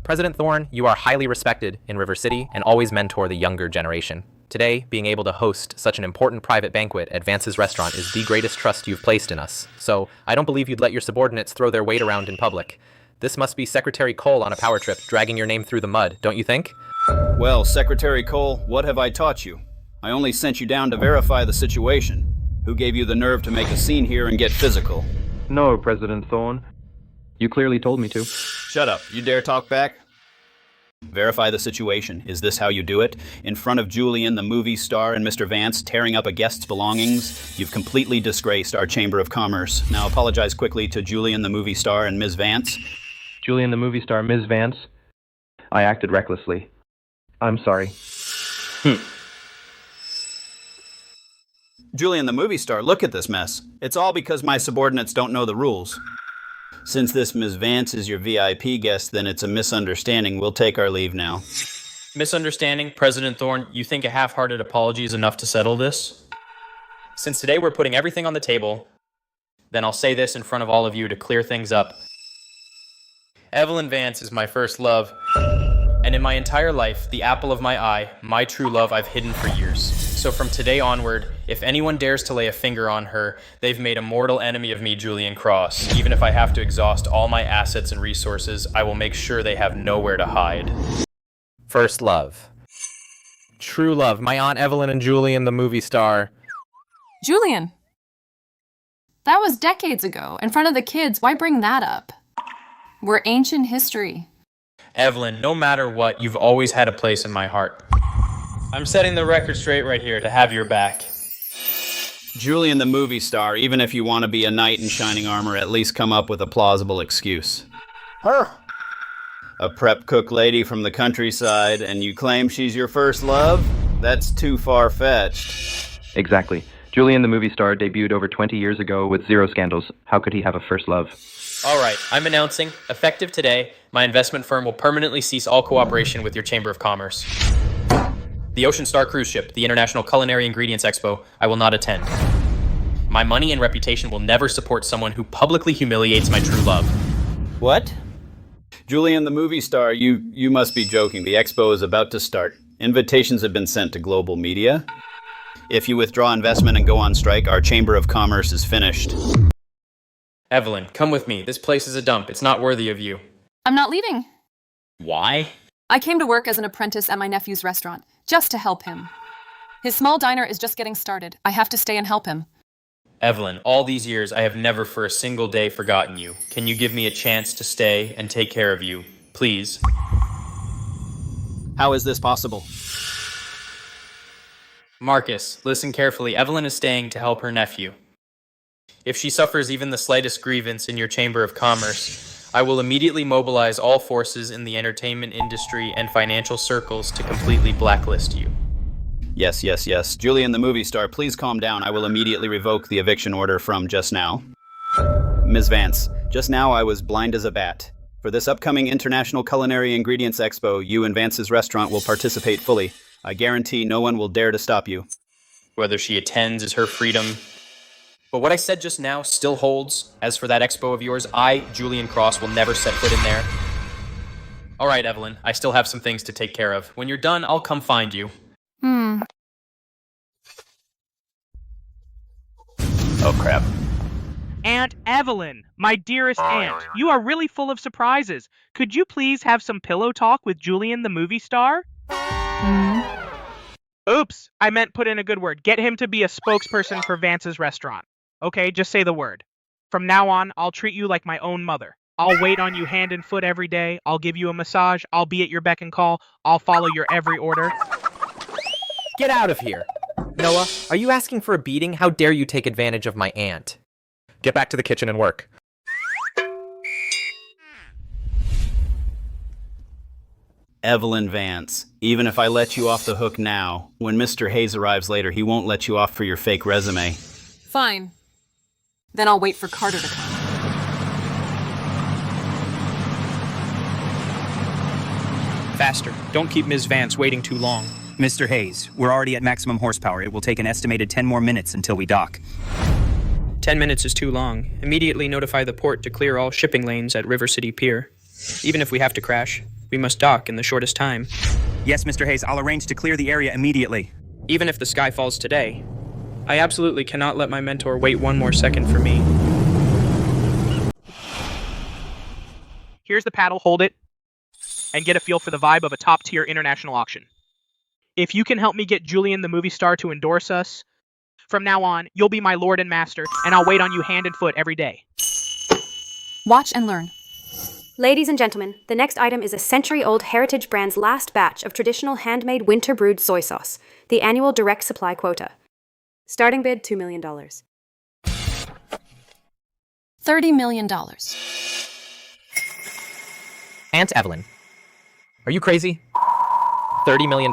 President Thorne, you are highly respected in River City and always mentor the younger generation. Today, being able to host such an important private banquet at Vance's restaurant is the greatest trust you've placed in us. So, I don't believe you'd let your subordinates throw their weight around in public. This must be Secretary Cole on a power trip, dragging your name through the mud, don't you think? Well, Secretary Cole, what have I taught you? I only sent you down to verify the situation. Who gave you the nerve to make a scene here and get physical? No, President Thorne. You clearly told me to. Shut up. You dare talk back? Verify the situation. Is this how you do it? In front of Julian, the movie star, and Mr. Vance tearing up a guest's belongings? You've completely disgraced our Chamber of Commerce. Now apologize quickly to Julian, the movie star, and Ms. Vance. Julian the movie star, Ms. Vance. I acted recklessly. I'm sorry. Julian the movie star, look at this mess. It's all because my subordinates don't know the rules. Since this Ms. Vance is your VIP guest, then it's a misunderstanding. We'll take our leave now. Misunderstanding, President Thorne, you think a half-hearted apology is enough to settle this? Since today we're putting everything on the table, then I'll say this in front of all of you to clear things up. Evelyn Vance is my first love, and in my entire life, the apple of my eye, my true love I've hidden for years. So from today onward, if anyone dares to lay a finger on her, they've made a mortal enemy of me, Julian Cross. Even if I have to exhaust all my assets and resources, I will make sure they have nowhere to hide. First love. True love. My Aunt Evelyn and Julian, the movie star. Julian! That was decades ago. In front of the kids, why bring that up? We're ancient history. Evelyn, no matter what, you've always had a place in my heart. I'm setting the record straight right here to have your back. Julian the movie star, even if you want to be a knight in shining armor, at least come up with a plausible excuse. Her. A prep cook lady from the countryside, and you claim she's your first love? That's too far-fetched. Exactly. Julian the movie star debuted over 20 years ago with 0 scandals. How could he have a first love? All right, I'm announcing, effective today, my investment firm will permanently cease all cooperation with your Chamber of Commerce. The Ocean Star cruise ship, the International Culinary Ingredients Expo, I will not attend. My money and reputation will never support someone who publicly humiliates my true love. What? Julian the movie star, you must be joking. The expo is about to start. Invitations have been sent to global media. If you withdraw investment and go on strike, our Chamber of Commerce is finished. Evelyn, come with me. This place is a dump. It's not worthy of you. I'm not leaving. Why? I came to work as an apprentice at my nephew's restaurant, just to help him. His small diner is just getting started. I have to stay and help him. Evelyn, all these years, I have never for a single day forgotten you. Can you give me a chance to stay and take care of you, please? How is this possible? Marcus, listen carefully. Evelyn is staying to help her nephew. If she suffers even the slightest grievance in your Chamber of Commerce, I will immediately mobilize all forces in the entertainment industry and financial circles to completely blacklist you. Yes. Julian the movie star, please calm down. I will immediately revoke the eviction order from just now. Ms. Vance, just now I was blind as a bat. For this upcoming International Culinary Ingredients Expo, you and Vance's restaurant will participate fully. I guarantee no one will dare to stop you. Whether she attends is her freedom. But what I said just now still holds. As for that expo of yours, I, Julian Cross, will never set foot in there. All right, Evelyn, I still have some things to take care of. When you're done, I'll come find you. Oh, crap. Aunt Evelyn, my dearest aunt, you are really full of surprises. Could you please have some pillow talk with Julian the movie star? Oops, I meant put in a good word. Get him to be a spokesperson for Vance's restaurant. Okay, just say the word. From now on, I'll treat you like my own mother. I'll wait on you hand and foot every day. I'll give you a massage. I'll be at your beck and call. I'll follow your every order. Get out of here! Noah, are you asking for a beating? How dare you take advantage of my aunt? Get back to the kitchen and work. Evelyn Vance, even if I let you off the hook now, when Mr. Hayes arrives later, he won't let you off for your fake resume. Fine. Then I'll wait for Carter to come. Faster. Don't keep Ms. Vance waiting too long. Mr. Hayes, we're already at maximum horsepower. It will take an estimated 10 more minutes until we dock. 10 minutes is too long. Immediately notify the port to clear all shipping lanes at River City Pier. Even if we have to crash, we must dock in the shortest time. Yes, Mr. Hayes, I'll arrange to clear the area immediately. Even if the sky falls today, I absolutely cannot let my mentor wait one more second for me. Here's the paddle, hold it, and get a feel for the vibe of a top-tier international auction. If you can help me get Julian the movie star to endorse us, from now on, you'll be my lord and master, and I'll wait on you hand and foot every day. Watch and learn. Ladies and gentlemen, the next item is a century-old Heritage brand's last batch of traditional handmade winter-brewed soy sauce, the annual direct supply quota. Starting bid, $2 million. $30 million. Aunt Evelyn, are you crazy? $30 million?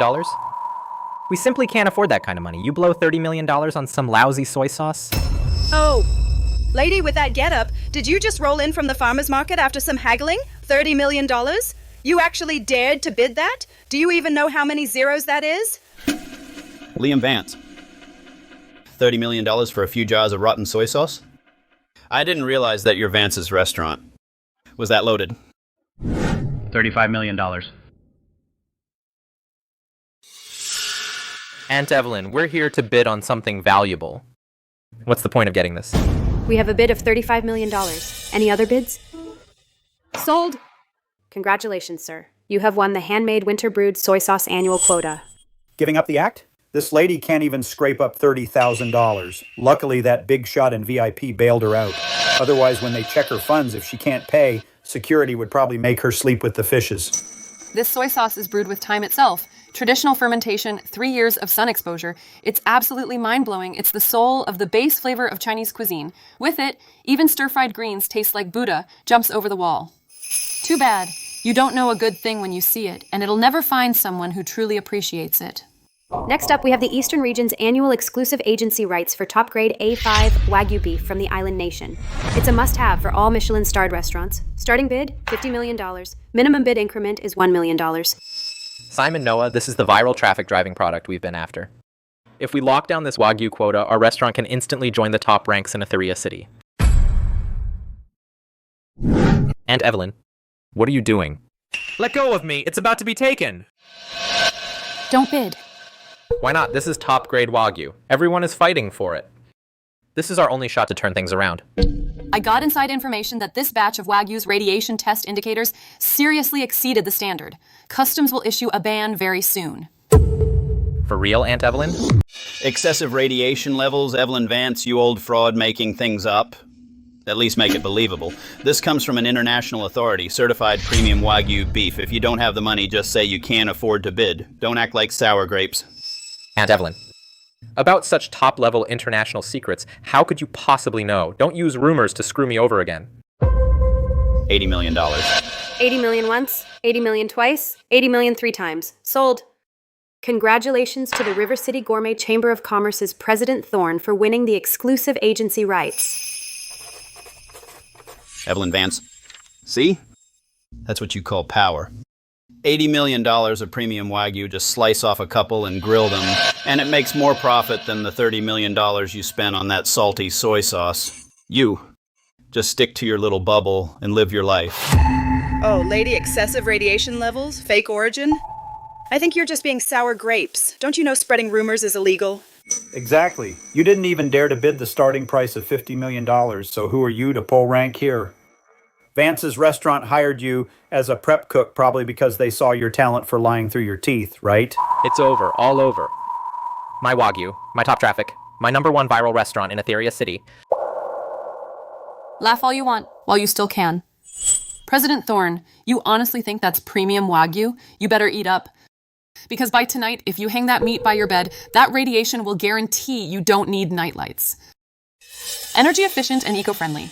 We simply can't afford that kind of money. You blow $30 million on some lousy soy sauce? Oh, lady with that getup, did you just roll in from the farmer's market after some haggling? $30 million? You actually dared to bid that? Do you even know how many zeros that is? Liam Vance. $30 million for a few jars of rotten soy sauce? I didn't realize that you're Vance's restaurant. Was that loaded? $35 million. Aunt Evelyn, we're here to bid on something valuable. What's the point of getting this? We have a bid of $35 million. Any other bids? Sold! Congratulations, sir. You have won the handmade winter-brewed soy sauce annual quota. Giving up the act? This lady can't even scrape up $30,000. Luckily, that big shot in VIP bailed her out. Otherwise, when they check her funds, if she can't pay, security would probably make her sleep with the fishes. This soy sauce is brewed with time itself. Traditional fermentation, 3 years of sun exposure. It's absolutely mind-blowing. It's the soul of the base flavor of Chinese cuisine. With it, even stir-fried greens taste like Buddha jumps over the wall. Too bad. You don't know a good thing when you see it, and it'll never find someone who truly appreciates it. Next up, we have the Eastern Region's annual exclusive agency rights for top-grade A5 Wagyu beef from the island nation. It's a must-have for all Michelin-starred restaurants. Starting bid, $50 million. Minimum bid increment is $1 million. Simon Noah, this is the viral traffic driving product we've been after. If we lock down this Wagyu quota, our restaurant can instantly join the top ranks in Etheria City. Aunt Evelyn, what are you doing? Let go of me! It's about to be taken! Don't bid. Why not? This is top-grade Wagyu. Everyone is fighting for it. This is our only shot to turn things around. I got inside information that this batch of Wagyu's radiation test indicators seriously exceeded the standard. Customs will issue a ban very soon. For real, Aunt Evelyn? Excessive radiation levels, Evelyn Vance, you old fraud making things up. At least make it believable. This comes from an international authority, certified premium Wagyu beef. If you don't have the money, just say you can't afford to bid. Don't act like sour grapes. Aunt Evelyn, about such top-level international secrets, how could you possibly know? Don't use rumors to screw me over again. $80 million. 80 million once, 80 million twice, 80 million three times. Sold. Congratulations to the River City Gourmet Chamber of Commerce's President Thorne for winning the exclusive agency rights. Evelyn Vance. See? That's what you call power. $80 million of premium Wagyu, just slice off a couple and grill them, and it makes more profit than the $30 million you spent on that salty soy sauce. You, just stick to your little bubble and live your life. Oh, lady, excessive radiation levels? Fake origin? I think you're just being sour grapes. Don't you know spreading rumors is illegal? Exactly. You didn't even dare to bid the starting price of $50 million, so who are you to pull rank here? Vance's restaurant hired you as a prep cook probably because they saw your talent for lying through your teeth, right? It's over, all over. My Wagyu, my top traffic, my #1 viral restaurant in Etheria City. Laugh all you want, while you still can. President Thorne, you honestly think that's premium Wagyu? You better eat up. Because by tonight, if you hang that meat by your bed, that radiation will guarantee you don't need nightlights. Energy efficient and eco-friendly.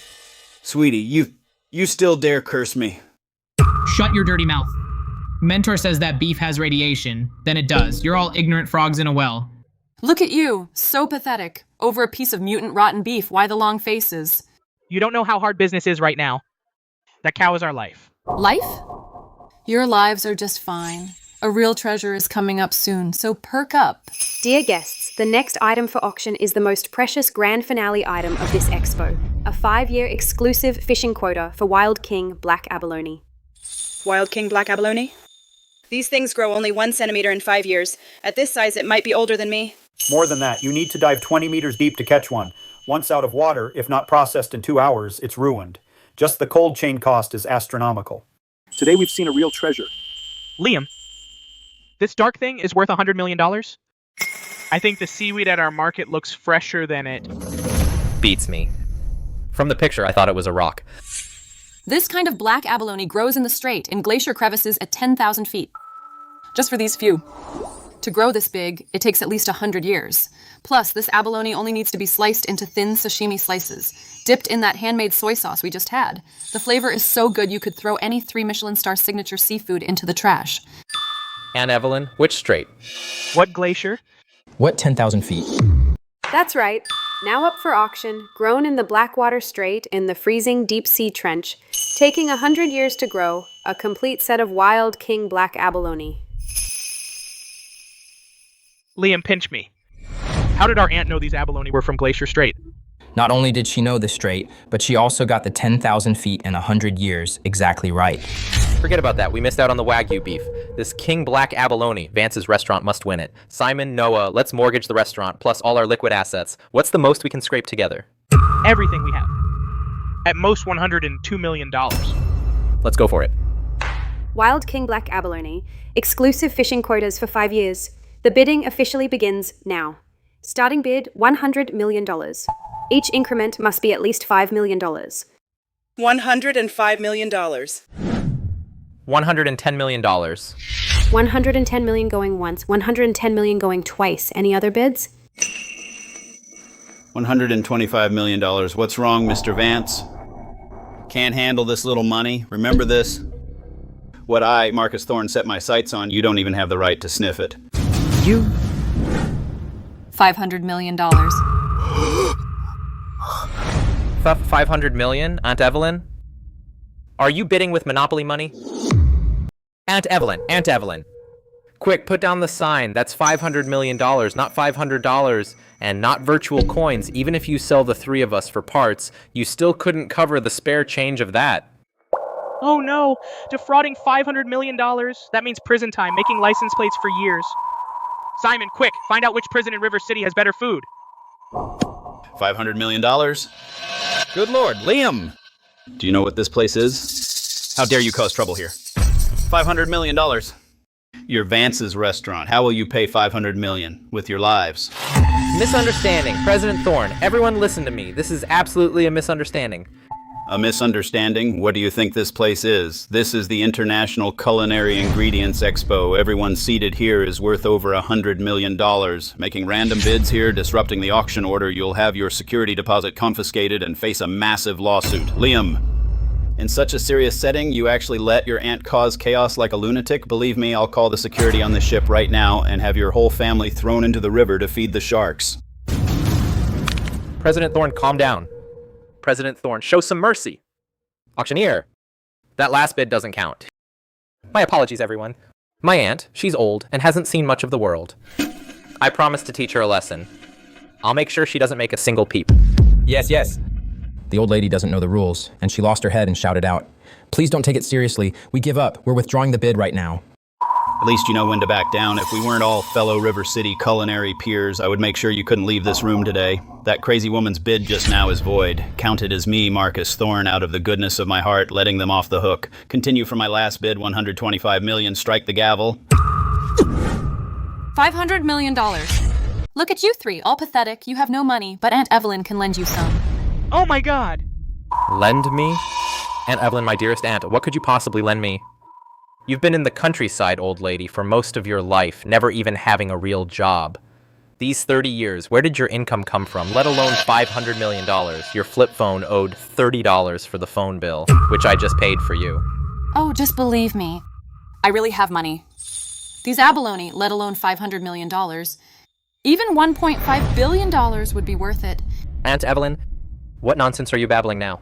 Sweetie, you still dare curse me. Shut your dirty mouth. Mentor says that beef has radiation. Then it does. You're all ignorant frogs in a well. Look at you, so pathetic. Over a piece of mutant rotten beef, why the long faces? You don't know how hard business is right now. That cow is our life. Life? Your lives are just fine. A real treasure is coming up soon, so perk up. Dear guests, the next item for auction is the most precious grand finale item of this expo. A 5-year exclusive fishing quota for Wild King Black Abalone. Wild King Black Abalone? These things grow only 1 centimeter in 5 years. At this size, it might be older than me. More than that, you need to dive 20 meters deep to catch one. Once out of water, if not processed in 2 hours, it's ruined. Just the cold chain cost is astronomical. Today we've seen a real treasure. Liam, this dark thing is worth $100 million? I think the seaweed at our market looks fresher than it. Beats me. From the picture, I thought it was a rock. This kind of black abalone grows in the strait, in glacier crevices at 10,000 feet. Just for these few. To grow this big, it takes at least 100 years. Plus, this abalone only needs to be sliced into thin sashimi slices, dipped in that handmade soy sauce we just had. The flavor is so good you could throw any 3 Michelin star signature seafood into the trash. Aunt Evelyn, which strait? What glacier? What 10,000 feet? That's right. Now up for auction, grown in the Blackwater Strait in the freezing deep sea trench, taking 100 years to grow, a complete set of Wild King Black Abalone. Liam, pinch me. How did our aunt know these abalone were from Glacier Strait? Not only did she know the strait, but she also got the 10,000 feet and 100 years exactly right. Forget about that. We missed out on the Wagyu beef. This King Black Abalone, Vance's restaurant must win it. Simon, Noah, let's mortgage the restaurant, plus all our liquid assets. What's the most we can scrape together? Everything we have. At most $102 million. Let's go for it. Wild King Black Abalone, exclusive fishing quotas for 5 years. The bidding officially begins now. Starting bid, $100 million. Each increment must be at least $5 million. $105 million. $110 million. 110 million going once, 110 million going twice. Any other bids? $125 million. What's wrong, Mr. Vance? Can't handle this little money. Remember this? What I, Marcus Thorne, set my sights on, you don't even have the right to sniff it. You? $500 million. $500 million, Aunt Evelyn? Are you bidding with Monopoly money? Aunt Evelyn. Quick, put down the sign. That's $500 million, not $500. And not virtual coins. Even if you sell the 3 of us for parts, you still couldn't cover the spare change of that. Oh no! Defrauding $500 million? That means prison time, making license plates for years. Simon, quick, find out which prison in River City has better food. $500 million? Good lord, Liam! Do you know what this place is? How dare you cause trouble here? $500 million. Your Vance's restaurant. How will you pay $500 million? With your lives? Misunderstanding. President Thorne, everyone listen to me. This is absolutely a misunderstanding. A misunderstanding? What do you think this place is? This is the International Culinary Ingredients Expo. Everyone seated here is worth over $100 million. Making random bids here, disrupting the auction order, you'll have your security deposit confiscated and face a massive lawsuit. Liam, in such a serious setting, you actually let your aunt cause chaos like a lunatic? Believe me, I'll call the security on this ship right now and have your whole family thrown into the river to feed the sharks. President Thorne, calm down. President Thorne, show some mercy. Auctioneer, that last bid doesn't count. My apologies, everyone. My aunt, she's old and hasn't seen much of the world. I promised to teach her a lesson. I'll make sure she doesn't make a single peep. Yes, yes. The old lady doesn't know the rules, and she lost her head and shouted out, "Please don't take it seriously. We give up. We're withdrawing the bid right now." At least you know when to back down. If we weren't all fellow River City culinary peers, I would make sure you couldn't leave this room today. That crazy woman's bid just now is void. Counted as me, Marcus Thorne, out of the goodness of my heart, letting them off the hook. Continue for my last bid, $125 million. Strike the gavel. $500 million. Look at you three, all pathetic. You have no money, but Aunt Evelyn can lend you some. Oh my god! Lend me? Aunt Evelyn, my dearest aunt, what could you possibly lend me? You've been in the countryside, old lady, for most of your life, never even having a real job. These 30 years, where did your income come from, let alone $500 million? Your flip phone owed $30 for the phone bill, which I just paid for you. Oh, just believe me. I really have money. These abalone, let alone $500 million. Even $1.5 billion would be worth it. Aunt Evelyn, what nonsense are you babbling now?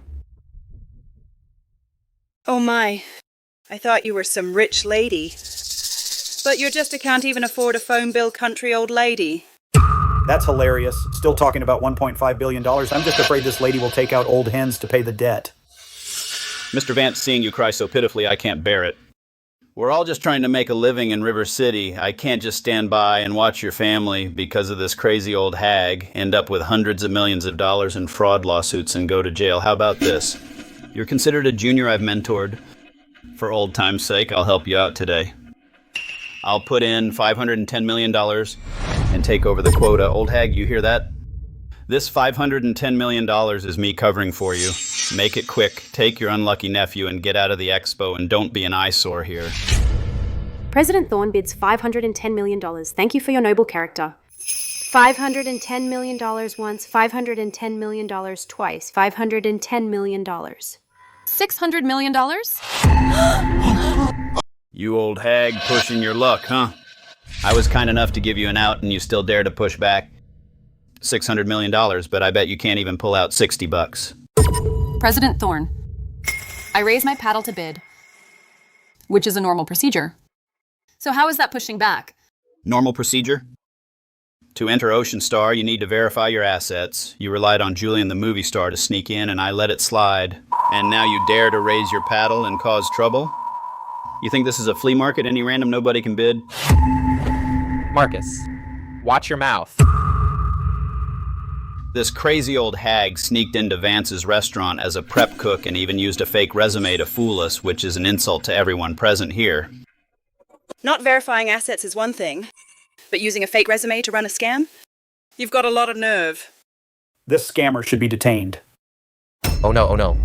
Oh my. I thought you were some rich lady. But you're just a can't even afford a phone bill country old lady. That's hilarious. Still talking about $1.5 billion. I'm just afraid this lady will take out old hens to pay the debt. Mr. Vance, seeing you cry so pitifully, I can't bear it. We're all just trying to make a living in River City. I can't just stand by and watch your family, because of this crazy old hag, end up with hundreds of millions of dollars in fraud lawsuits and go to jail. How about this? You're considered a junior I've mentored. For old time's sake, I'll help you out today. I'll put in $510 million and take over the quota. Old hag, you hear that? This $510 million is me covering for you. Make it quick. Take your unlucky nephew and get out of the expo, and don't be an eyesore here. President Thorne bids $510 million. Thank you for your noble character. $510 million once, $510 million twice, $510 million. $600 million? You old hag pushing your luck, huh? I was kind enough to give you an out and you still dare to push back. $600 million, but I bet you can't even pull out $60. President Thorne, I raise my paddle to bid, which is a normal procedure. So how is that pushing back? Normal procedure? To enter Ocean Star, you need to verify your assets. You relied on Julian the movie star to sneak in, and I let it slide. And now you dare to raise your paddle and cause trouble? You think this is a flea market? Any random nobody can bid? Marcus, watch your mouth. This crazy old hag sneaked into Vance's restaurant as a prep cook and even used a fake resume to fool us, which is an insult to everyone present here. Not verifying assets is one thing, but using a fake resume to run a scam? You've got a lot of nerve. This scammer should be detained. Oh no, oh no.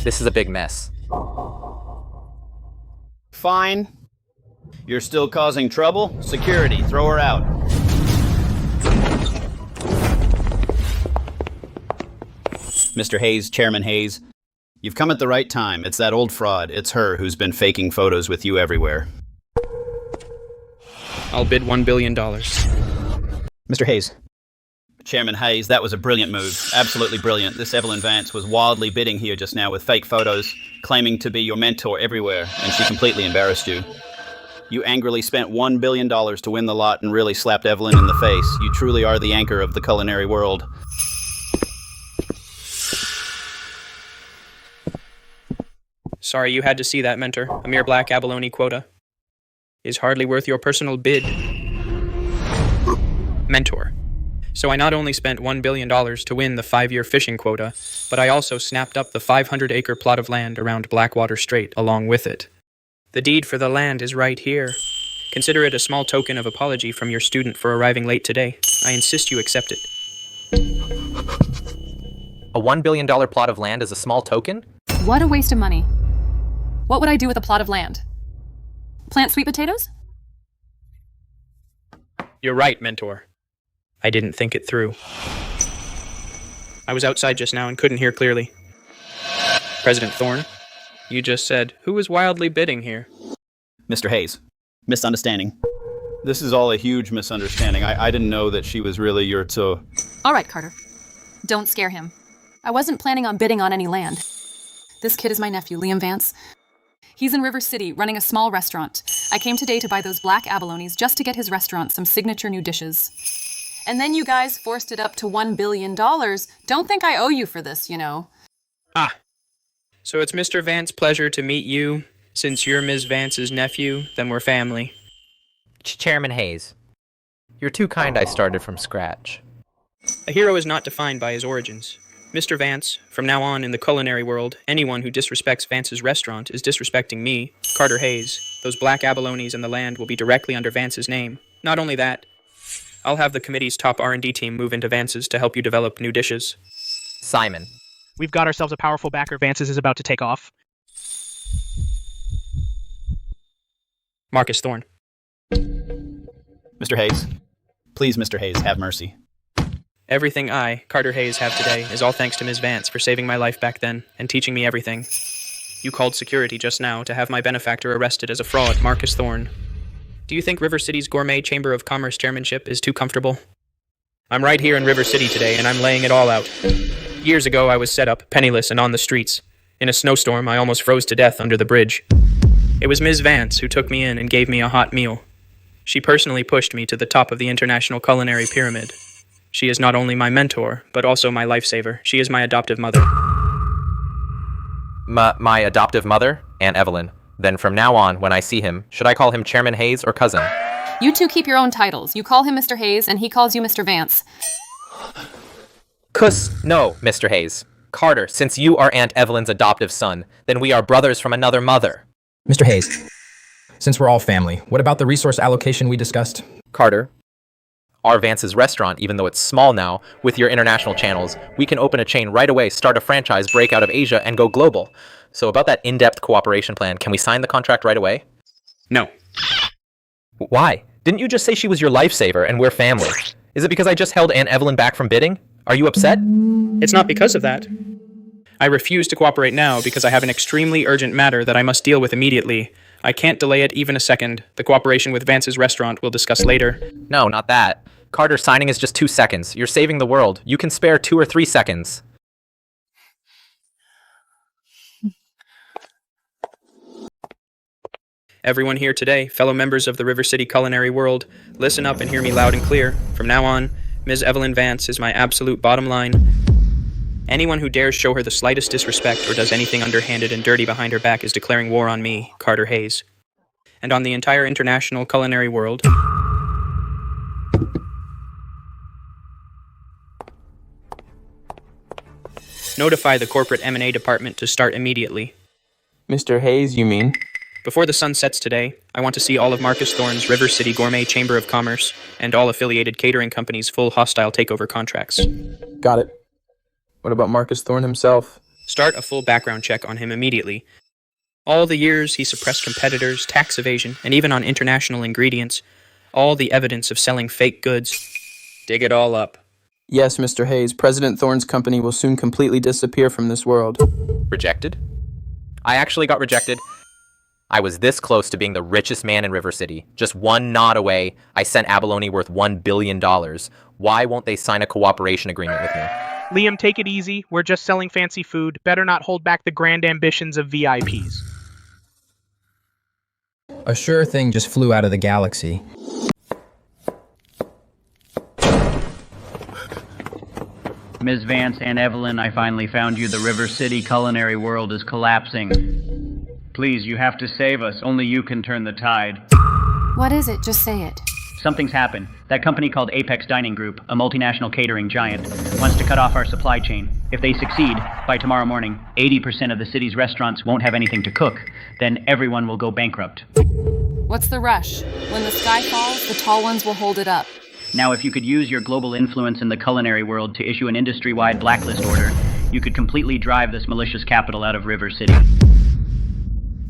This is a big mess. Fine. You're still causing trouble? Security, throw her out. Mr. Hayes, Chairman Hayes, you've come at the right time. It's that old fraud. It's her who's been faking photos with you everywhere. I'll bid $1 billion. Mr. Hayes. Chairman Hayes, that was a brilliant move. Absolutely brilliant. This Evelyn Vance was wildly bidding here just now with fake photos, claiming to be your mentor everywhere, and she completely embarrassed you. You angrily spent $1 billion to win the lot and really slapped Evelyn in the face. You truly are the anchor of the culinary world. Sorry you had to see that, Mentor. A mere black abalone quota is hardly worth your personal bid. Mentor. So I not only spent $1 billion to win the 5-year fishing quota, but I also snapped up the 500-acre plot of land around Blackwater Strait along with it. The deed for the land is right here. Consider it a small token of apology from your student for arriving late today. I insist you accept it. A $1 billion plot of land is a small token? What a waste of money. What would I do with a plot of land? Plant sweet potatoes? You're right, Mentor. I didn't think it through. I was outside just now and couldn't hear clearly. President Thorne, you just said, who was wildly bidding here? Mr. Hayes, misunderstanding. This is all a huge misunderstanding. I didn't know that she was really your All right, Carter. Don't scare him. I wasn't planning on bidding on any land. This kid is my nephew, Liam Vance. He's in River City, running a small restaurant. I came today to buy those black abalones just to get his restaurant some signature new dishes. And then you guys forced it up to $1 billion. Don't think I owe you for this, you know. Ah. So it's Mr. Vance's pleasure to meet you. Since you're Ms. Vance's nephew, then we're family. Chairman Hayes, you're too kind I started from scratch. A hero is not defined by his origins. Mr. Vance, from now on in the culinary world, anyone who disrespects Vance's restaurant is disrespecting me, Carter Hayes. Those black abalones in the land will be directly under Vance's name. Not only that, I'll have the committee's top R&D team move into Vance's to help you develop new dishes. Simon. We've got ourselves a powerful backer. Vance's is about to take off. Marcus Thorne. Mr. Hayes. Please, Mr. Hayes, have mercy. Everything I, Carter Hayes, have today is all thanks to Ms. Vance for saving my life back then and teaching me everything. You called security just now to have my benefactor arrested as a fraud, Marcus Thorne. Do you think River City's Gourmet Chamber of Commerce chairmanship is too comfortable? I'm right here in River City today, and I'm laying it all out. Years ago, I was set up, penniless and on the streets. In a snowstorm, I almost froze to death under the bridge. It was Ms. Vance who took me in and gave me a hot meal. She personally pushed me to the top of the international culinary pyramid. She is not only my mentor, but also my lifesaver. She is my adoptive mother. My adoptive mother? Aunt Evelyn. Then from now on, when I see him, should I call him Chairman Hayes or cousin? You two keep your own titles. You call him Mr. Hayes, and he calls you Mr. Vance. No, Mr. Hayes. Carter, since you are Aunt Evelyn's adoptive son, then we are brothers from another mother. Mr. Hayes, since we're all family, what about the resource allocation we discussed? Carter, our Vance's restaurant, even though it's small now, with your international channels, we can open a chain right away, start a franchise, break out of Asia, and go global. So about that in-depth cooperation plan, can we sign the contract right away? No. Why? Didn't you just say she was your lifesaver and we're family? Is it because I just held Aunt Evelyn back from bidding? Are you upset? It's not because of that. I refuse to cooperate now because I have an extremely urgent matter that I must deal with immediately. I can't delay it even a second. The cooperation with Vance's restaurant we'll discuss later. No, not that. Carter, signing is just 2 seconds. You're saving the world. You can spare 2 or 3 seconds. Everyone here today, fellow members of the River City culinary world, listen up and hear me loud and clear. From now on, Ms. Evelyn Vance is my absolute bottom line. Anyone who dares show her the slightest disrespect or does anything underhanded and dirty behind her back is declaring war on me, Carter Hayes, and on the entire international culinary world. Notify the corporate M&A department to start immediately. Mr. Hayes, you mean? Before the sun sets today, I want to see all of Marcus Thorne's River City Gourmet Chamber of Commerce and all affiliated catering companies' full hostile takeover contracts. Got it. What about Marcus Thorne himself? Start a full background check on him immediately. All the years he suppressed competitors, tax evasion, and even on international ingredients, all the evidence of selling fake goods. Dig it all up. Yes, Mr. Hayes, President Thorne's company will soon completely disappear from this world. Rejected? I actually got rejected. I was this close to being the richest man in River City. Just one nod away, I sent abalone worth $1 billion. Why won't they sign a cooperation agreement with me? Liam, take it easy. We're just selling fancy food. Better not hold back the grand ambitions of VIPs. A sure thing just flew out of the galaxy. Ms. Vance and Evelyn, I finally found you. The River City culinary world is collapsing. Please, you have to save us. Only you can turn the tide. What is it? Just say it. Something's happened. That company called Apex Dining Group, a multinational catering giant, wants to cut off our supply chain. If they succeed, by tomorrow morning, 80% of the city's restaurants won't have anything to cook. Then everyone will go bankrupt. What's the rush? When the sky falls, the tall ones will hold it up. Now, if you could use your global influence in the culinary world to issue an industry-wide blacklist order, you could completely drive this malicious capital out of River City.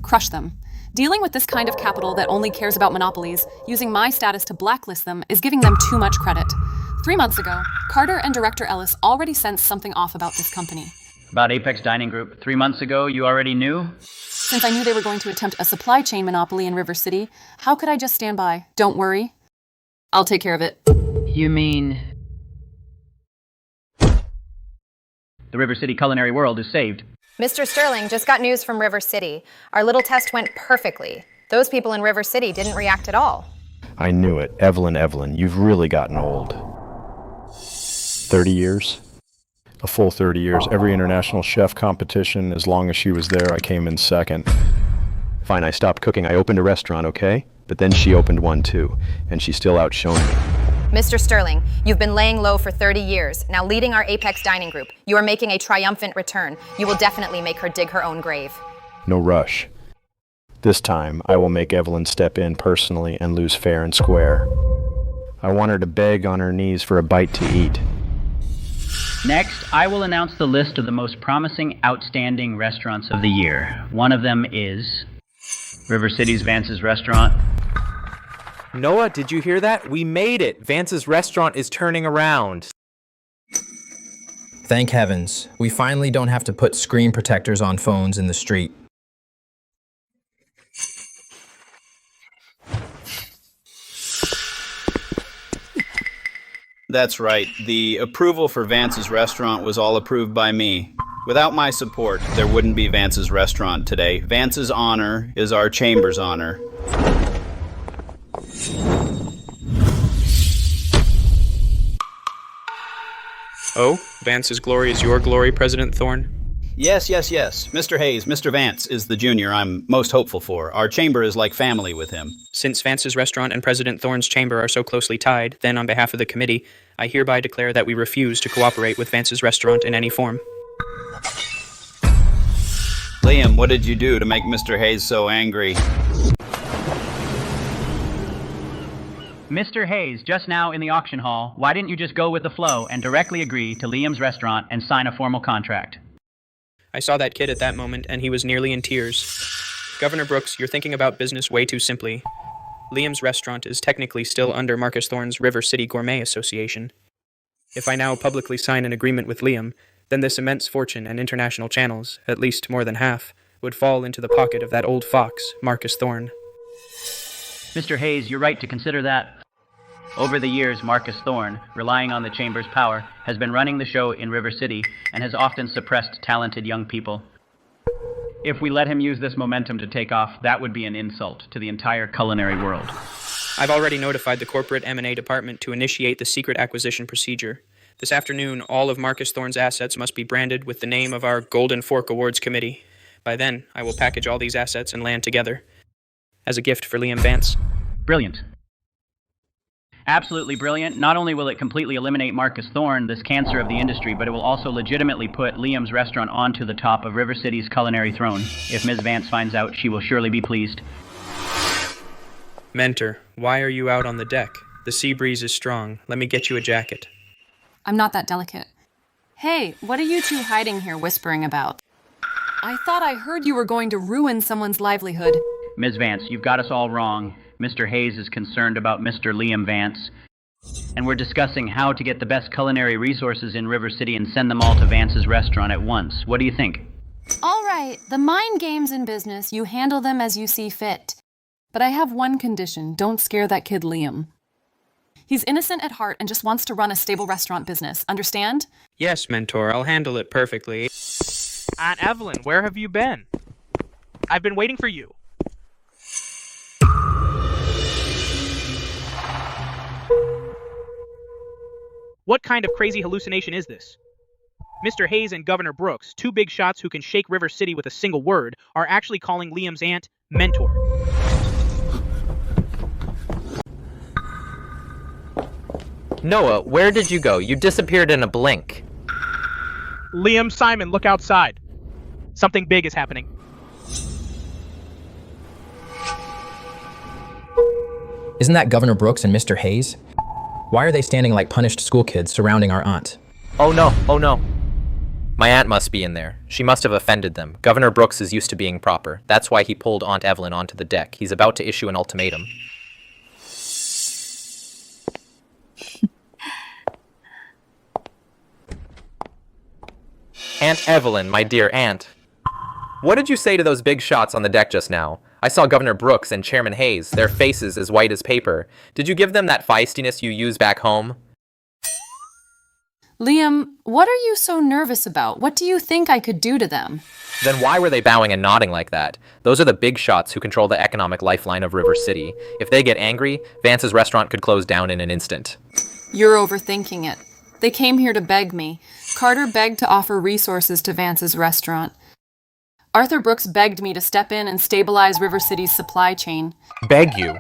Crush them. Dealing with this kind of capital that only cares about monopolies, using my status to blacklist them, is giving them too much credit. 3 months ago, Carter and Director Ellis already sensed something off about this company. About Apex Dining Group. 3 months ago, you already knew? Since I knew they were going to attempt a supply chain monopoly in River City, how could I just stand by? Don't worry. I'll take care of it. You mean... The River City culinary world is saved. Mr. Sterling, just got news from River City. Our little test went perfectly. Those people in River City didn't react at all. I knew it. Evelyn, you've really gotten old. 30 years? A full 30 years. Every international chef competition, as long as she was there, I came in second. Fine, I stopped cooking. I opened a restaurant, okay? But then she opened one too, and she still outshone me. Mr. Sterling, you've been laying low for 30 years, now leading our Apex Dining Group. You are making a triumphant return. You will definitely make her dig her own grave. No rush. This time, I will make Evelyn step in personally and lose fair and square. I want her to beg on her knees for a bite to eat. Next, I will announce the list of the most promising, outstanding restaurants of the year. One of them is River City's Vance's Restaurant. Noah, did you hear that? We made it! Vance's Restaurant is turning around. Thank heavens. We finally don't have to put screen protectors on phones in the street. That's right. The approval for Vance's Restaurant was all approved by me. Without my support, there wouldn't be Vance's Restaurant today. Vance's honor is our chamber's honor. Oh, Vance's glory is your glory, President Thorne? Yes. Mr. Hayes, Mr. Vance is the junior I'm most hopeful for. Our chamber is like family with him. Since Vance's Restaurant and President Thorne's chamber are so closely tied, then on behalf of the committee, I hereby declare that we refuse to cooperate with Vance's Restaurant in any form. Liam, what did you do to make Mr. Hayes so angry? Mr. Hayes, just now in the auction hall, why didn't you just go with the flow and directly agree to Liam's Restaurant and sign a formal contract? I saw that kid at that moment, and he was nearly in tears. Governor Brooks, you're thinking about business way too simply. Liam's Restaurant is technically still under Marcus Thorne's River City Gourmet Association. If I now publicly sign an agreement with Liam, then this immense fortune and international channels, at least more than half, would fall into the pocket of that old fox, Marcus Thorne. Mr. Hayes, you're right to consider that. Over the years, Marcus Thorne, relying on the Chamber's power, has been running the show in River City and has often suppressed talented young people. If we let him use this momentum to take off, that would be an insult to the entire culinary world. I've already notified the corporate M&A department to initiate the secret acquisition procedure. This afternoon, all of Marcus Thorne's assets must be branded with the name of our Golden Fork Awards Committee. By then, I will package all these assets and land together as a gift for Liam Vance. Brilliant. Absolutely brilliant. Not only will it completely eliminate Marcus Thorne, this cancer of the industry, but it will also legitimately put Liam's Restaurant onto the top of River City's culinary throne. If Ms. Vance finds out, she will surely be pleased. Mentor, why are you out on the deck? The sea breeze is strong. Let me get you a jacket. I'm not that delicate. Hey, what are you two hiding here whispering about? I thought I heard you were going to ruin someone's livelihood. Ms. Vance, you've got us all wrong. Mr. Hayes is concerned about Mr. Liam Vance, and we're discussing how to get the best culinary resources in River City and send them all to Vance's Restaurant at once. What do you think? All right, the mind games in business, you handle them as you see fit. But I have one condition. Don't scare that kid Liam. He's innocent at heart and just wants to run a stable restaurant business. Understand? Yes, Mentor, I'll handle it perfectly. Aunt Evelyn, where have you been? I've been waiting for you. What kind of crazy hallucination is this? Mr. Hayes and Governor Brooks, two big shots who can shake River City with a single word, are actually calling Liam's aunt Mentor. Noah, where did you go? You disappeared in a blink. Liam, Simon, look outside. Something big is happening. Isn't that Governor Brooks and Mr. Hayes? Why are they standing like punished school kids surrounding our aunt? Oh no. My aunt must be in there. She must have offended them. Governor Brooks is used to being proper. That's why he pulled Aunt Evelyn onto the deck. He's about to issue an ultimatum. Aunt Evelyn, my dear aunt. What did you say to those big shots on the deck just now? I saw Governor Brooks and Chairman Hayes, their faces as white as paper. Did you give them that feistiness you use back home? Liam, what are you so nervous about? What do you think I could do to them? Then why were they bowing and nodding like that? Those are the big shots who control the economic lifeline of River City. If they get angry, Vance's restaurant could close down in an instant. You're overthinking it. They came here to beg me. Carter begged to offer resources to Vance's restaurant. Arthur Brooks begged me to step in and stabilize River City's supply chain. Beg you?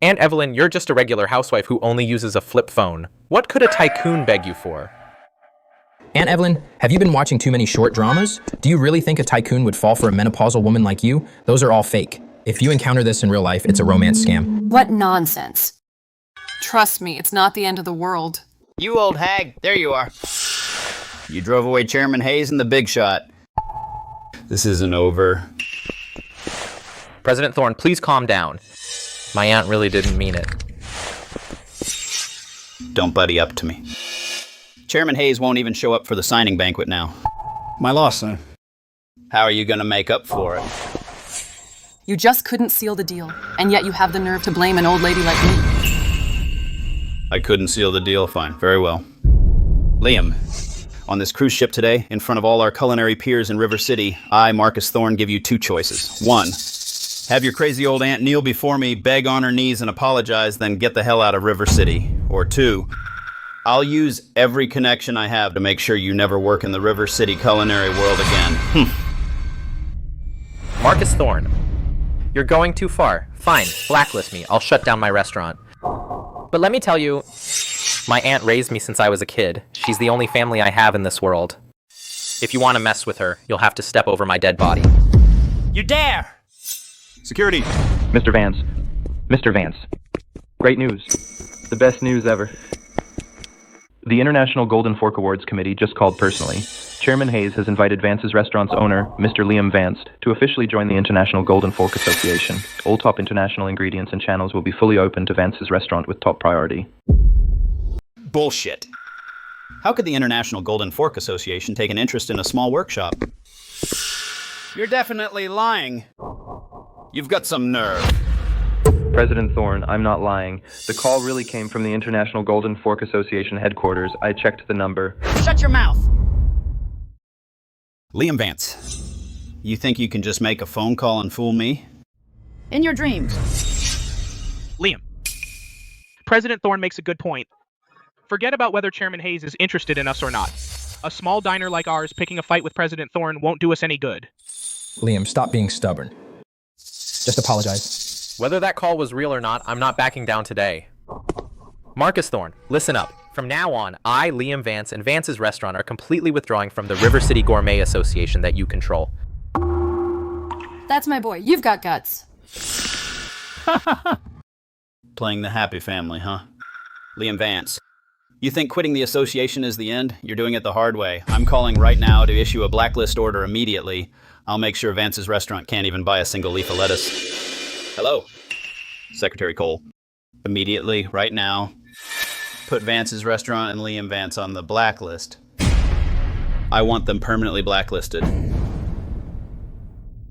Aunt Evelyn, you're just a regular housewife who only uses a flip phone. What could a tycoon beg you for? Aunt Evelyn, have you been watching too many short dramas? Do you really think a tycoon would fall for a menopausal woman like you? Those are all fake. If you encounter this in real life, it's a romance scam. What nonsense. Trust me, it's not the end of the world. You old hag, there you are. You drove away Chairman Hayes in the big shot. This isn't over. President Thorne, please calm down. My aunt really didn't mean it. Don't buddy up to me. Chairman Hayes won't even show up for the signing banquet now. My loss, son. How are you going to make up for it? You just couldn't seal the deal, and yet you have the nerve to blame an old lady like me. I couldn't seal the deal. Fine. Very well. Liam, on this cruise ship today, in front of all our culinary peers in River City, I, Marcus Thorne, give you two choices. One, have your crazy old aunt kneel before me, beg on her knees and apologize, then get the hell out of River City. Or two, I'll use every connection I have to make sure you never work in the River City culinary world again. Marcus Thorne, you're going too far. Fine, blacklist me. I'll shut down my restaurant. But let me tell you, my aunt raised me since I was a kid. She's the only family I have in this world. If you want to mess with her, you'll have to step over my dead body. You dare! Security! Mr. Vance. Mr. Vance. Great news. The best news ever. The International Golden Fork Awards Committee just called personally. Chairman Hayes has invited Vance's restaurant's owner, Mr. Liam Vance, to officially join the International Golden Fork Association. All top international ingredients and channels will be fully open to Vance's restaurant with top priority. Bullshit. How could the International Golden Fork Association take an interest in a small workshop? You're definitely lying. You've got some nerve. President Thorne, I'm not lying. The call really came from the International Golden Fork Association headquarters. I checked the number. Shut your mouth! Liam Vance, you think you can just make a phone call and fool me? In your dreams. Liam, President Thorne makes a good point. Forget about whether Chairman Hayes is interested in us or not. A small diner like ours picking a fight with President Thorne won't do us any good. Liam, stop being stubborn. Just apologize. Whether that call was real or not, I'm not backing down today. Marcus Thorne, listen up. From now on, I, Liam Vance, and Vance's restaurant are completely withdrawing from the River City Gourmet Association that you control. That's my boy. You've got guts. Playing the happy family, huh? Liam Vance, you think quitting the association is the end? You're doing it the hard way. I'm calling right now to issue a blacklist order immediately. I'll make sure Vance's restaurant can't even buy a single leaf of lettuce. Hello, Secretary Cole. Immediately, right now, put Vance's restaurant and Liam Vance on the blacklist. I want them permanently blacklisted.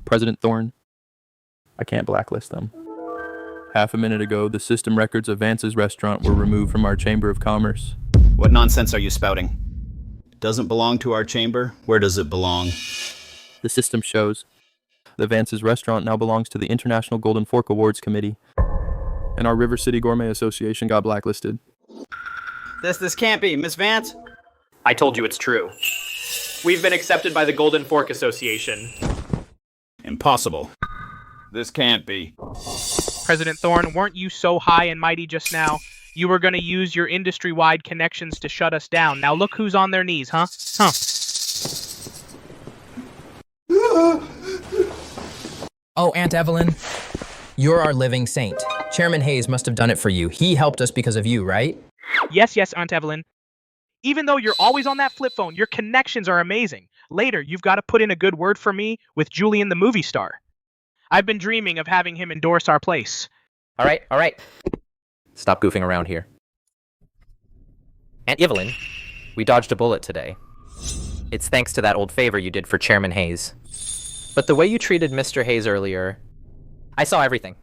President Thorne, I can't blacklist them. Half a minute ago, the system records of Vance's restaurant were removed from our Chamber of Commerce. What nonsense are you spouting? It doesn't belong to our chamber? Where does it belong? The system shows that Vance's restaurant now belongs to the International Golden Fork Awards Committee, and our River City Gourmet Association got blacklisted. This can't be. Miss Vance? I told you it's true. We've been accepted by the Golden Fork Association. Impossible. This can't be. President Thorne, weren't you so high and mighty just now? You were going to use your industry-wide connections to shut us down. Now look who's on their knees, huh? Oh, Aunt Evelyn, you're our living saint. Chairman Hayes must have done it for you. He helped us because of you, right? Yes, Aunt Evelyn. Even though you're always on that flip phone, your connections are amazing. Later, you've got to put in a good word for me with Julian the movie star. I've been dreaming of having him endorse our place. All right. Stop goofing around here. Aunt Evelyn, we dodged a bullet today. It's thanks to that old favor you did for Chairman Hayes. But the way you treated Mr. Hayes earlier, I saw everything.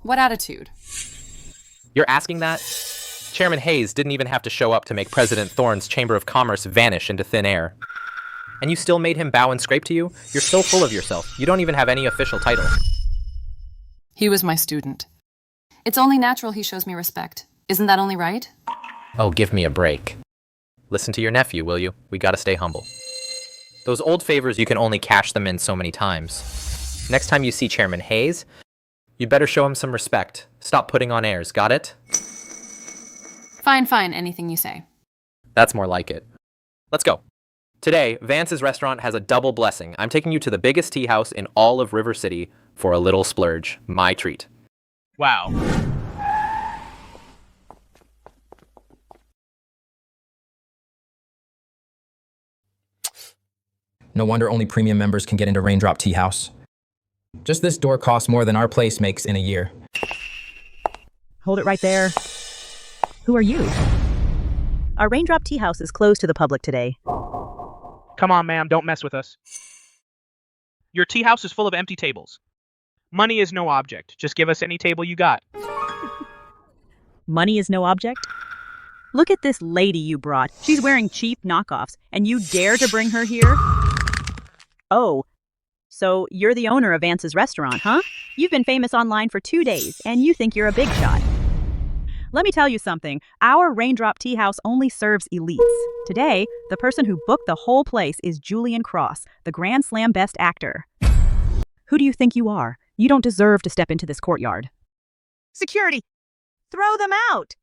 What attitude? You're asking that? Chairman Hayes didn't even have to show up to make President Thorne's Chamber of Commerce vanish into thin air. And you still made him bow and scrape to you? You're so full of yourself. You don't even have any official title. He was my student. It's only natural he shows me respect. Isn't that only right? Oh, give me a break. Listen to your nephew, will you? We gotta stay humble. Those old favors, you can only cash them in so many times. Next time you see Chairman Hayes, you'd better show him some respect. Stop putting on airs, got it? Fine, anything you say. That's more like it. Let's go. Today, Vance's restaurant has a double blessing. I'm taking you to the biggest tea house in all of River City for a little splurge. My treat. Wow. No wonder only premium members can get into Raindrop Tea House. Just this door costs more than our place makes in a year. Hold it right there. Who are you? Our Raindrop Tea House is closed to the public today. Come on, ma'am, don't mess with us. Your tea house is full of empty tables. Money is no object. Just give us any table you got. Money is no object? Look at this lady you brought. She's wearing cheap knockoffs, and you dare to bring her here? Oh, so you're the owner of Vance's restaurant, huh? You've been famous online for 2 days, and you think you're a big shot. Let me tell you something. Our Raindrop Tea House only serves elites. Today, the person who booked the whole place is Julian Cross, the Grand Slam Best Actor. Who do you think you are? You don't deserve to step into this courtyard. Security! Throw them out!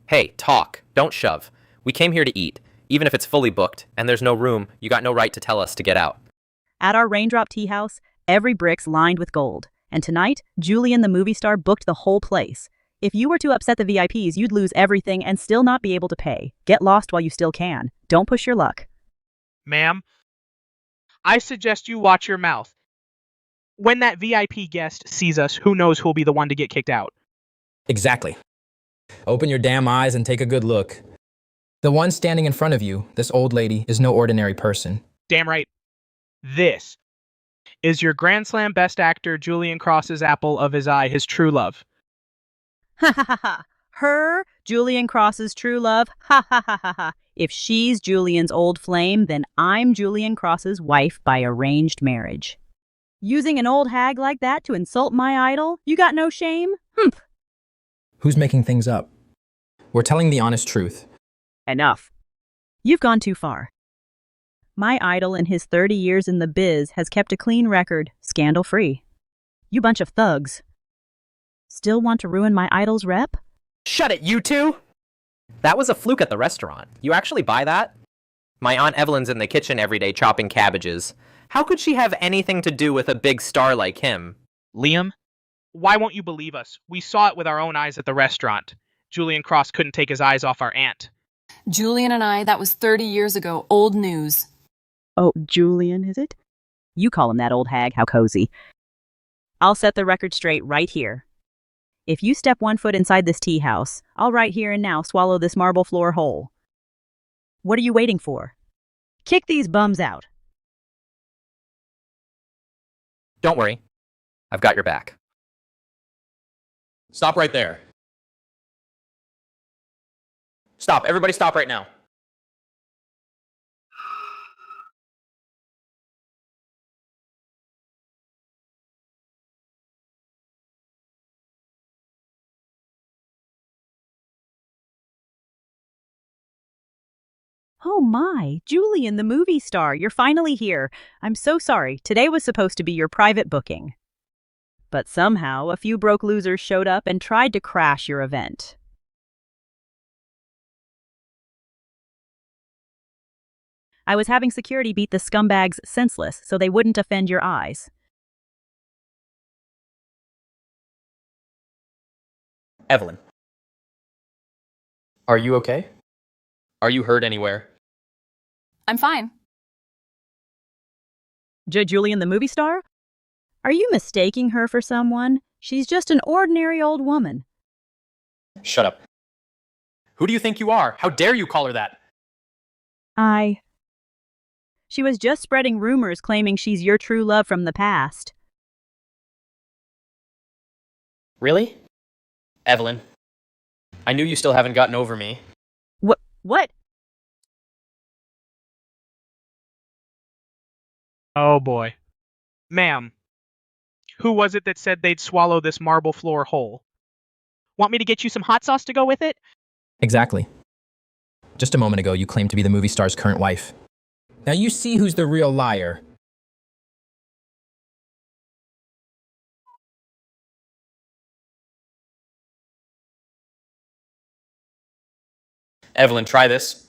Hey, talk. Don't shove. We came here to eat. Even if it's fully booked and there's no room, you got no right to tell us to get out. At our Raindrop Tea House, every brick's lined with gold. And tonight, Julian the movie star booked the whole place. If you were to upset the VIPs, you'd lose everything and still not be able to pay. Get lost while you still can. Don't push your luck. Ma'am, I suggest you watch your mouth. When that VIP guest sees us, who knows who'll be the one to get kicked out. Exactly. Open your damn eyes and take a good look. The one standing in front of you, this old lady, is no ordinary person. Damn right. This is your Grand Slam Best Actor Julian Cross's apple of his eye, his true love. Ha ha ha ha. Her, Julian Cross's true love? Ha ha ha ha ha. If she's Julian's old flame, then I'm Julian Cross's wife by arranged marriage. Using an old hag like that to insult my idol? You got no shame? Humph. Who's making things up? We're telling the honest truth. Enough. You've gone too far. My idol in his 30 years in the biz has kept a clean record, scandal-free. You bunch of thugs. Still want to ruin my idol's rep? Shut it, you two! That was a fluke at the restaurant. You actually buy that? My Aunt Evelyn's in the kitchen every day chopping cabbages. How could she have anything to do with a big star like him? Liam, why won't you believe us? We saw it with our own eyes at the restaurant. Julian Cross couldn't take his eyes off our aunt. Julian and I, that was 30 years ago. Old news. Oh, Julian, is it? You call him that old hag, how cozy. I'll set the record straight right here. If you step 1 foot inside this tea house, I'll right here and now swallow this marble floor whole. What are you waiting for? Kick these bums out. Don't worry. I've got your back. Stop right there. Stop. Everybody stop right now. Oh my, Julian, the movie star, you're finally here. I'm so sorry. Today was supposed to be your private booking. But somehow, a few broke losers showed up and tried to crash your event. I was having security beat the scumbags senseless so they wouldn't offend your eyes. Evelyn. Are you okay? Are you hurt anywhere? I'm fine. Julian, the movie star? Are you mistaking her for someone? She's just an ordinary old woman. Shut up. Who do you think you are? How dare you call her that? She was just spreading rumors claiming she's your true love from the past. Really? Evelyn, I knew you still haven't gotten over me. What? Oh boy. Ma'am, who was it that said they'd swallow this marble floor whole? Want me to get you some hot sauce to go with it? Exactly. Just a moment ago, you claimed to be the movie star's current wife. Now you see who's the real liar. Evelyn, try this.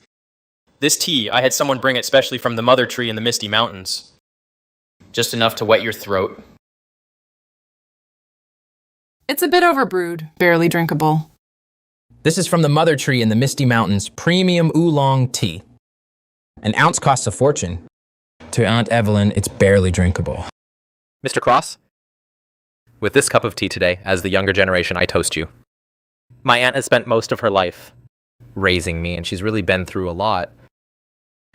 This tea, I had someone bring it specially from the mother tree in the Misty Mountains. Just enough to wet your throat. It's a bit overbrewed, barely drinkable. This is from the mother tree in the Misty Mountains, premium oolong tea. An ounce costs a fortune. To Aunt Evelyn, it's barely drinkable. Mr. Cross? With this cup of tea today, as the younger generation, I toast you. My aunt has spent most of her life raising me, and she's really been through a lot.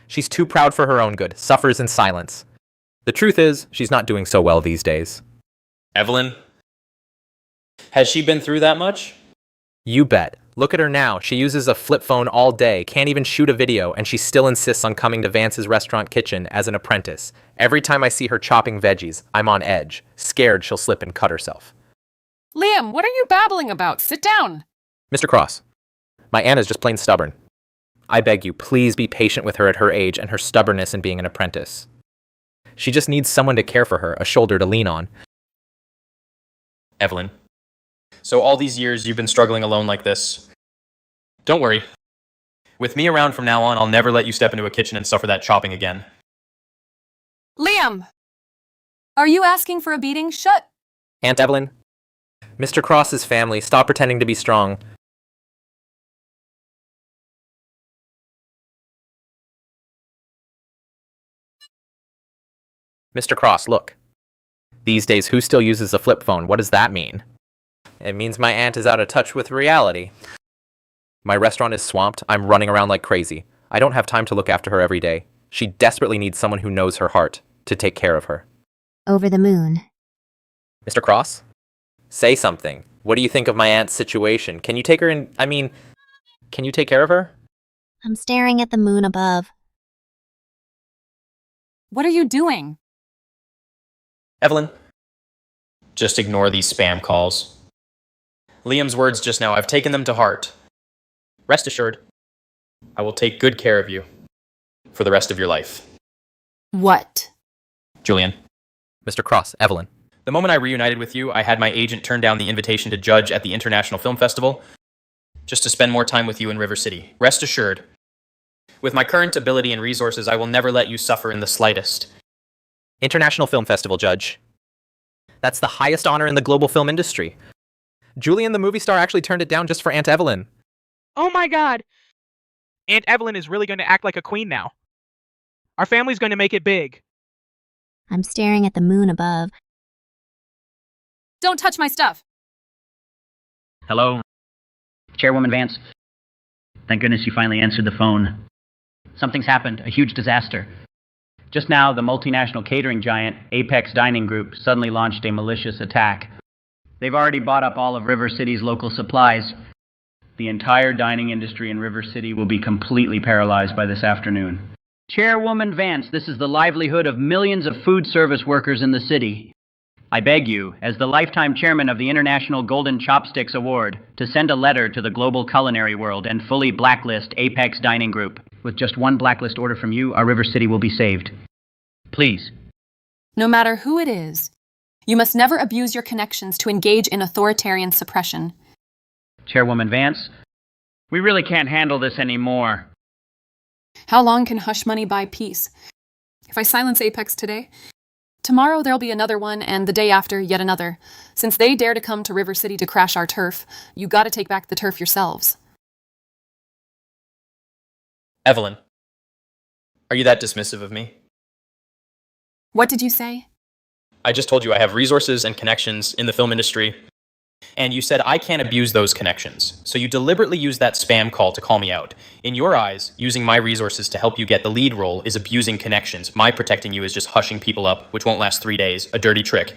She's too proud for her own good, suffers in silence. The truth is, she's not doing so well these days. Evelyn? Has she been through that much? You bet. Look at her now. She uses a flip phone all day, can't even shoot a video, and she still insists on coming to Vance's restaurant kitchen as an apprentice. Every time I see her chopping veggies, I'm on edge, scared she'll slip and cut herself. Liam, what are you babbling about? Sit down. Mr. Cross, my aunt is just plain stubborn. I beg you, please be patient with her at her age and her stubbornness in being an apprentice. She just needs someone to care for her, a shoulder to lean on. Evelyn, so all these years you've been struggling alone like this. Don't worry. With me around from now on, I'll never let you step into a kitchen and suffer that chopping again. Liam! Are you asking for a beating? Shut! Aunt Evelyn, Mr. Cross's family, stop pretending to be strong. Mr. Cross, look. These days, who still uses a flip phone? What does that mean? It means my aunt is out of touch with reality. My restaurant is swamped. I'm running around like crazy. I don't have time to look after her every day. She desperately needs someone who knows her heart to take care of her. Over the moon. Mr. Cross? Say something. What do you think of my aunt's situation? Can you take her in... can you take care of her? I'm staring at the moon above. What are you doing? Evelyn, just ignore these spam calls. Liam's words just now, I've taken them to heart. Rest assured, I will take good care of you for the rest of your life. What? Julian. Mr. Cross, Evelyn. The moment I reunited with you, I had my agent turn down the invitation to judge at the International Film Festival just to spend more time with you in River City. Rest assured, with my current ability and resources, I will never let you suffer in the slightest. International Film Festival, Judge. That's the highest honor in the global film industry. Julian, the movie star, actually turned it down just for Aunt Evelyn. Oh my god! Aunt Evelyn is really going to act like a queen now. Our family's going to make it big. I'm staring at the moon above. Don't touch my stuff. Hello? Chairwoman Vance? Thank goodness you finally answered the phone. Something's happened, a huge disaster. Just now, the multinational catering giant, Apex Dining Group, suddenly launched a malicious attack. They've already bought up all of River City's local supplies. The entire dining industry in River City will be completely paralyzed by this afternoon. Chairwoman Vance, this is the livelihood of millions of food service workers in the city. I beg you, as the lifetime chairman of the International Golden Chopsticks Award, to send a letter to the global culinary world and fully blacklist Apex Dining Group. With just one blacklist order from you, our River City will be saved. Please. No matter who it is, you must never abuse your connections to engage in authoritarian suppression. Chairwoman Vance, we really can't handle this anymore. How long can hush money buy peace? If I silence Apex today, tomorrow there'll be another one, and the day after, yet another. Since they dare to come to River City to crash our turf, you gotta take back the turf yourselves. Evelyn, are you that dismissive of me? What did you say? I just told you I have resources and connections in the film industry, and you said I can't abuse those connections. So you deliberately used that spam call to call me out. In your eyes, using my resources to help you get the lead role is abusing connections. My protecting you is just hushing people up, which won't last 3 days, a dirty trick.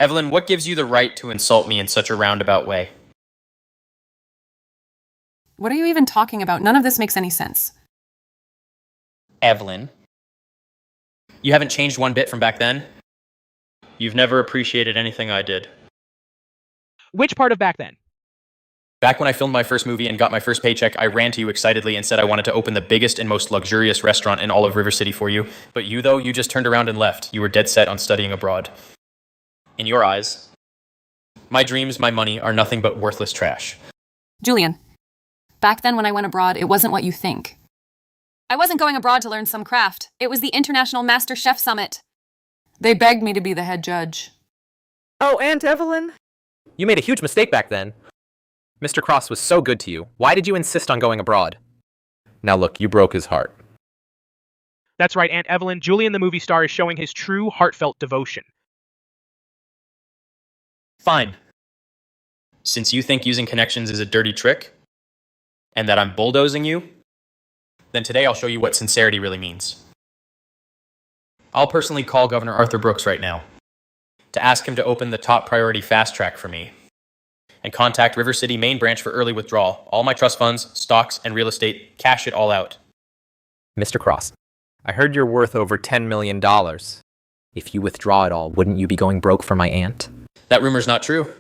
Evelyn, what gives you the right to insult me in such a roundabout way? What are you even talking about? None of this makes any sense. Evelyn, you haven't changed one bit from back then? You've never appreciated anything I did. Which part of back then? Back when I filmed my first movie and got my first paycheck, I ran to you excitedly and said I wanted to open the biggest and most luxurious restaurant in all of River City for you. But you, though, you just turned around and left. You were dead set on studying abroad. In your eyes, my dreams, my money, are nothing but worthless trash. Julian, back then when I went abroad, it wasn't what you think. I wasn't going abroad to learn some craft. It was the International Master Chef Summit. They begged me to be the head judge. Oh, Aunt Evelyn? You made a huge mistake back then. Mr. Cross was so good to you. Why did you insist on going abroad? Now look, you broke his heart. That's right, Aunt Evelyn. Julian the movie star is showing his true heartfelt devotion. Fine. Since you think using connections is a dirty trick, and that I'm bulldozing you, then today I'll show you what sincerity really means. I'll personally call Governor Arthur Brooks right now to ask him to open the top priority fast track for me and contact River City main branch for early withdrawal. All my trust funds, stocks, and real estate, cash it all out. Mr. Cross, I heard you're worth over $10 million. If you withdraw it all, wouldn't you be going broke for my aunt? That rumor's not true.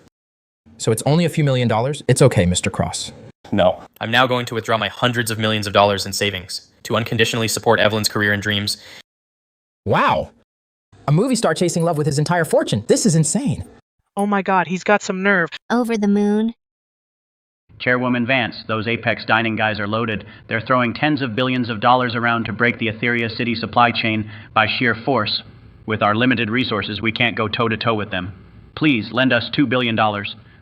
So it's only a few $1,000,000? It's okay, Mr. Cross. No. I'm now going to withdraw my hundreds of millions of dollars in savings to unconditionally support Evelyn's career and dreams. Wow. A movie star chasing love with his entire fortune. This is insane. Oh my god, he's got some nerve. Over the moon. Chairwoman Vance, those Apex dining guys are loaded. They're throwing tens of billions of dollars around to break the Etheria City supply chain by sheer force. With our limited resources, we can't go toe-to-toe with them. Please, lend us $2 billion.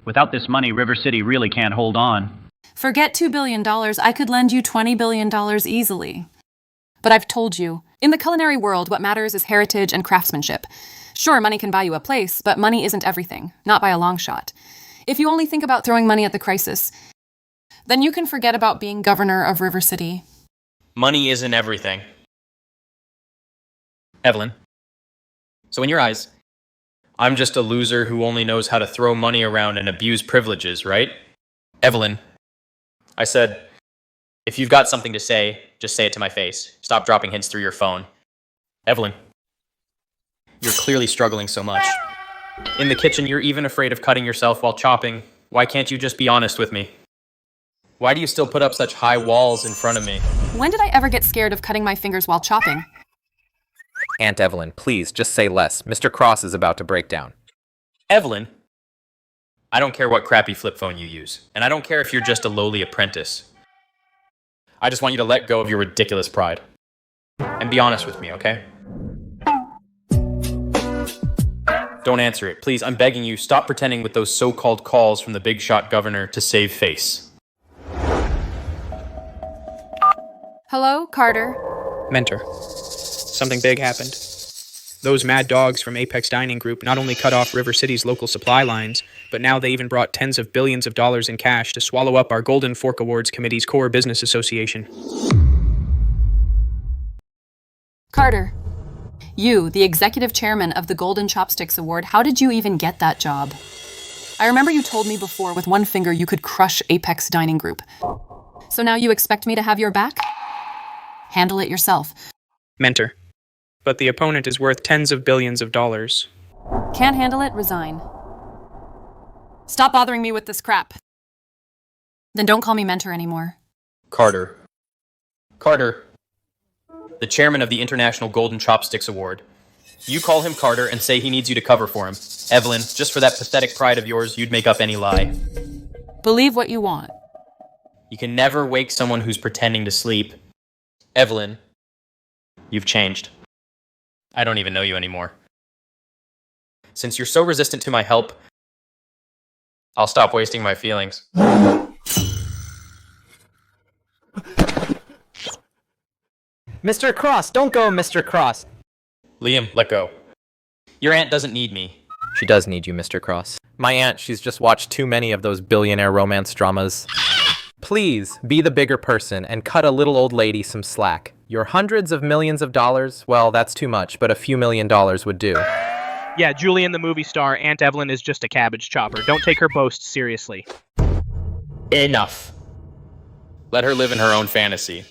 Without this money, River City really can't hold on. Forget $2 billion. I could lend you $20 billion easily. But I've told you, in the culinary world, what matters is heritage and craftsmanship. Sure, money can buy you a place, but money isn't everything, not by a long shot. If you only think about throwing money at the crisis, then you can forget about being governor of River City. Money isn't everything. Evelyn, so in your eyes, I'm just a loser who only knows how to throw money around and abuse privileges, right? Evelyn, I said, if you've got something to say, just say it to my face. Stop dropping hints through your phone. Evelyn, you're clearly struggling so much. In the kitchen, you're even afraid of cutting yourself while chopping. Why can't you just be honest with me? Why do you still put up such high walls in front of me? When did I ever get scared of cutting my fingers while chopping? Aunt Evelyn, please, just say less. Mr. Cross is about to break down. Evelyn, I don't care what crappy flip phone you use, and I don't care if you're just a lowly apprentice. I just want you to let go of your ridiculous pride. And be honest with me, okay? Don't answer it. Please, I'm begging you, stop pretending with those so-called calls from the big shot governor to save face. Hello, Carter? Mentor, something big happened. Those mad dogs from Apex Dining Group not only cut off River City's local supply lines, but now they even brought tens of billions of dollars in cash to swallow up our Golden Fork Awards Committee's core business association. Carter, you, the executive chairman of the Golden Chopsticks Award, how did you even get that job? I remember you told me before with one finger you could crush Apex Dining Group. So now you expect me to have your back? Handle it yourself. Mentor, but the opponent is worth tens of billions of dollars. Can't handle it? Resign. Stop bothering me with this crap. Then don't call me mentor anymore. Carter. Carter. The chairman of the International Golden Chopsticks Award. You call him Carter and say he needs you to cover for him. Evelyn, just for that pathetic pride of yours, you'd make up any lie. Believe what you want. You can never wake someone who's pretending to sleep. Evelyn, you've changed. I don't even know you anymore. Since you're so resistant to my help, I'll stop wasting my feelings. Mr. Cross, don't go, Mr. Cross. Liam, let go. Your aunt doesn't need me. She does need you, Mr. Cross. My aunt, she's just watched too many of those billionaire romance dramas. Please, be the bigger person and cut a little old lady some slack. Your hundreds of millions of dollars, well, that's too much, but a few $1 million would do. Yeah, Julian the movie star, Aunt Evelyn is just a cabbage chopper. Don't take her boasts seriously. Enough. Let her live in her own fantasy.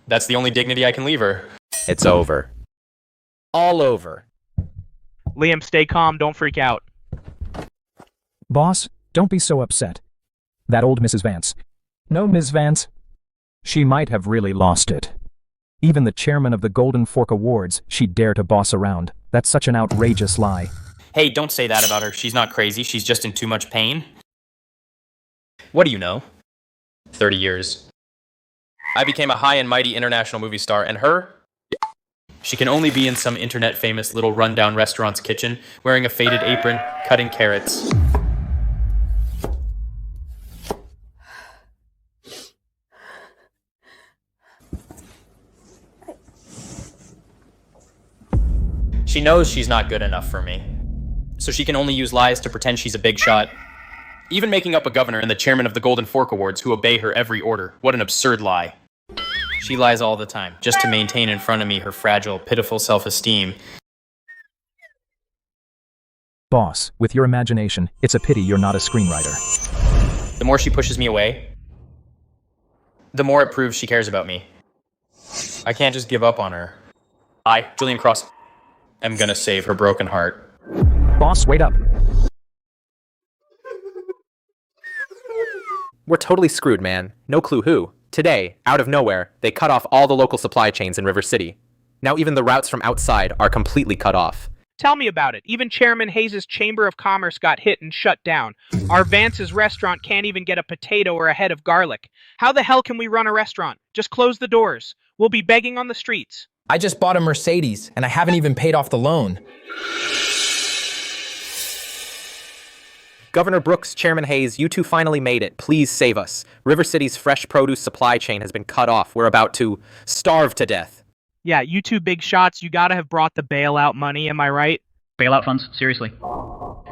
That's the only dignity I can leave her. It's over. All over. Liam, stay calm, don't freak out. Boss, don't be so upset. That old Mrs. Vance. No, Ms. Vance. She might have really lost it. Even the chairman of the Golden Fork Awards she'd dare to boss around. That's such an outrageous lie. Hey, don't say that about her. She's not crazy. She's just in too much pain. What do you know? 30 years. I became a high and mighty international movie star, and her? She can only be in some internet-famous little rundown restaurant's kitchen, wearing a faded apron, cutting carrots. She knows she's not good enough for me, so she can only use lies to pretend she's a big shot. Even making up a governor and the chairman of the Golden Fork Awards who obey her every order. What an absurd lie. She lies all the time, just to maintain in front of me her fragile, pitiful self-esteem. Boss, with your imagination, it's a pity you're not a screenwriter. The more she pushes me away, the more it proves she cares about me. I can't just give up on her. I, Julian Cross, am gonna save her broken heart. Boss, wait up. We're totally screwed, man. No clue who. Today, out of nowhere, they cut off all the local supply chains in River City. Now even the routes from outside are completely cut off. Tell me about it. Even Chairman Hayes' Chamber of Commerce got hit and shut down. Our Vance's restaurant can't even get a potato or a head of garlic. How the hell can we run a restaurant? Just close the doors. We'll be begging on the streets. I just bought a Mercedes, and I haven't even paid off the loan. Governor Brooks, Chairman Hayes, you two finally made it. Please save us. River City's fresh produce supply chain has been cut off. We're about to starve to death. Yeah, you two big shots, you gotta have brought the bailout money, am I right? Bailout funds? Seriously.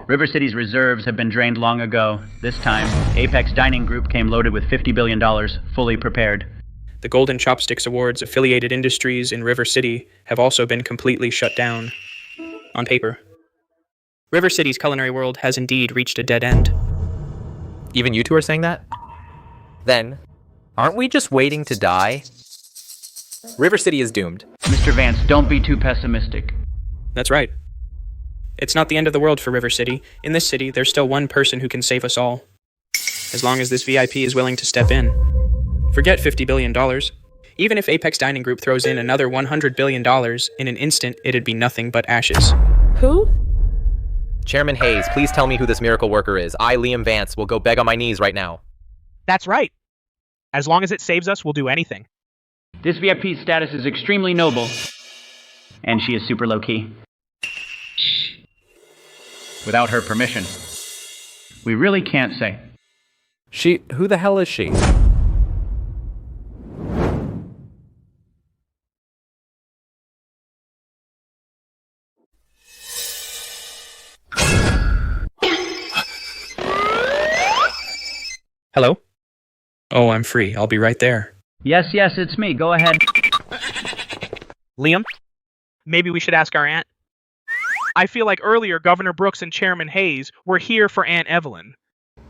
River City's reserves have been drained long ago. This time, Apex Dining Group came loaded with $50 billion, fully prepared. The Golden Chopsticks Awards affiliated industries in River City have also been completely shut down. On paper. River City's culinary world has indeed reached a dead end. Even you two are saying that? Then, aren't we just waiting to die? River City is doomed. Mr. Vance, don't be too pessimistic. That's right. It's not the end of the world for River City. In this city, there's still one person who can save us all. As long as this VIP is willing to step in. Forget $50 billion. Even if Apex Dining Group throws in another $100 billion, in an instant, it'd be nothing but ashes. Who? Chairman Hayes, please tell me who this miracle worker is. I, Liam Vance, will go beg on my knees right now. That's right. As long as it saves us, we'll do anything. This VIP's status is extremely noble. And she is super low-key. Without her permission. We really can't say. Who the hell is she? Hello? Oh, I'm free. I'll be right there. Yes, it's me. Go ahead. Liam? Maybe we should ask our aunt? I feel like earlier Governor Brooks and Chairman Hayes were here for Aunt Evelyn.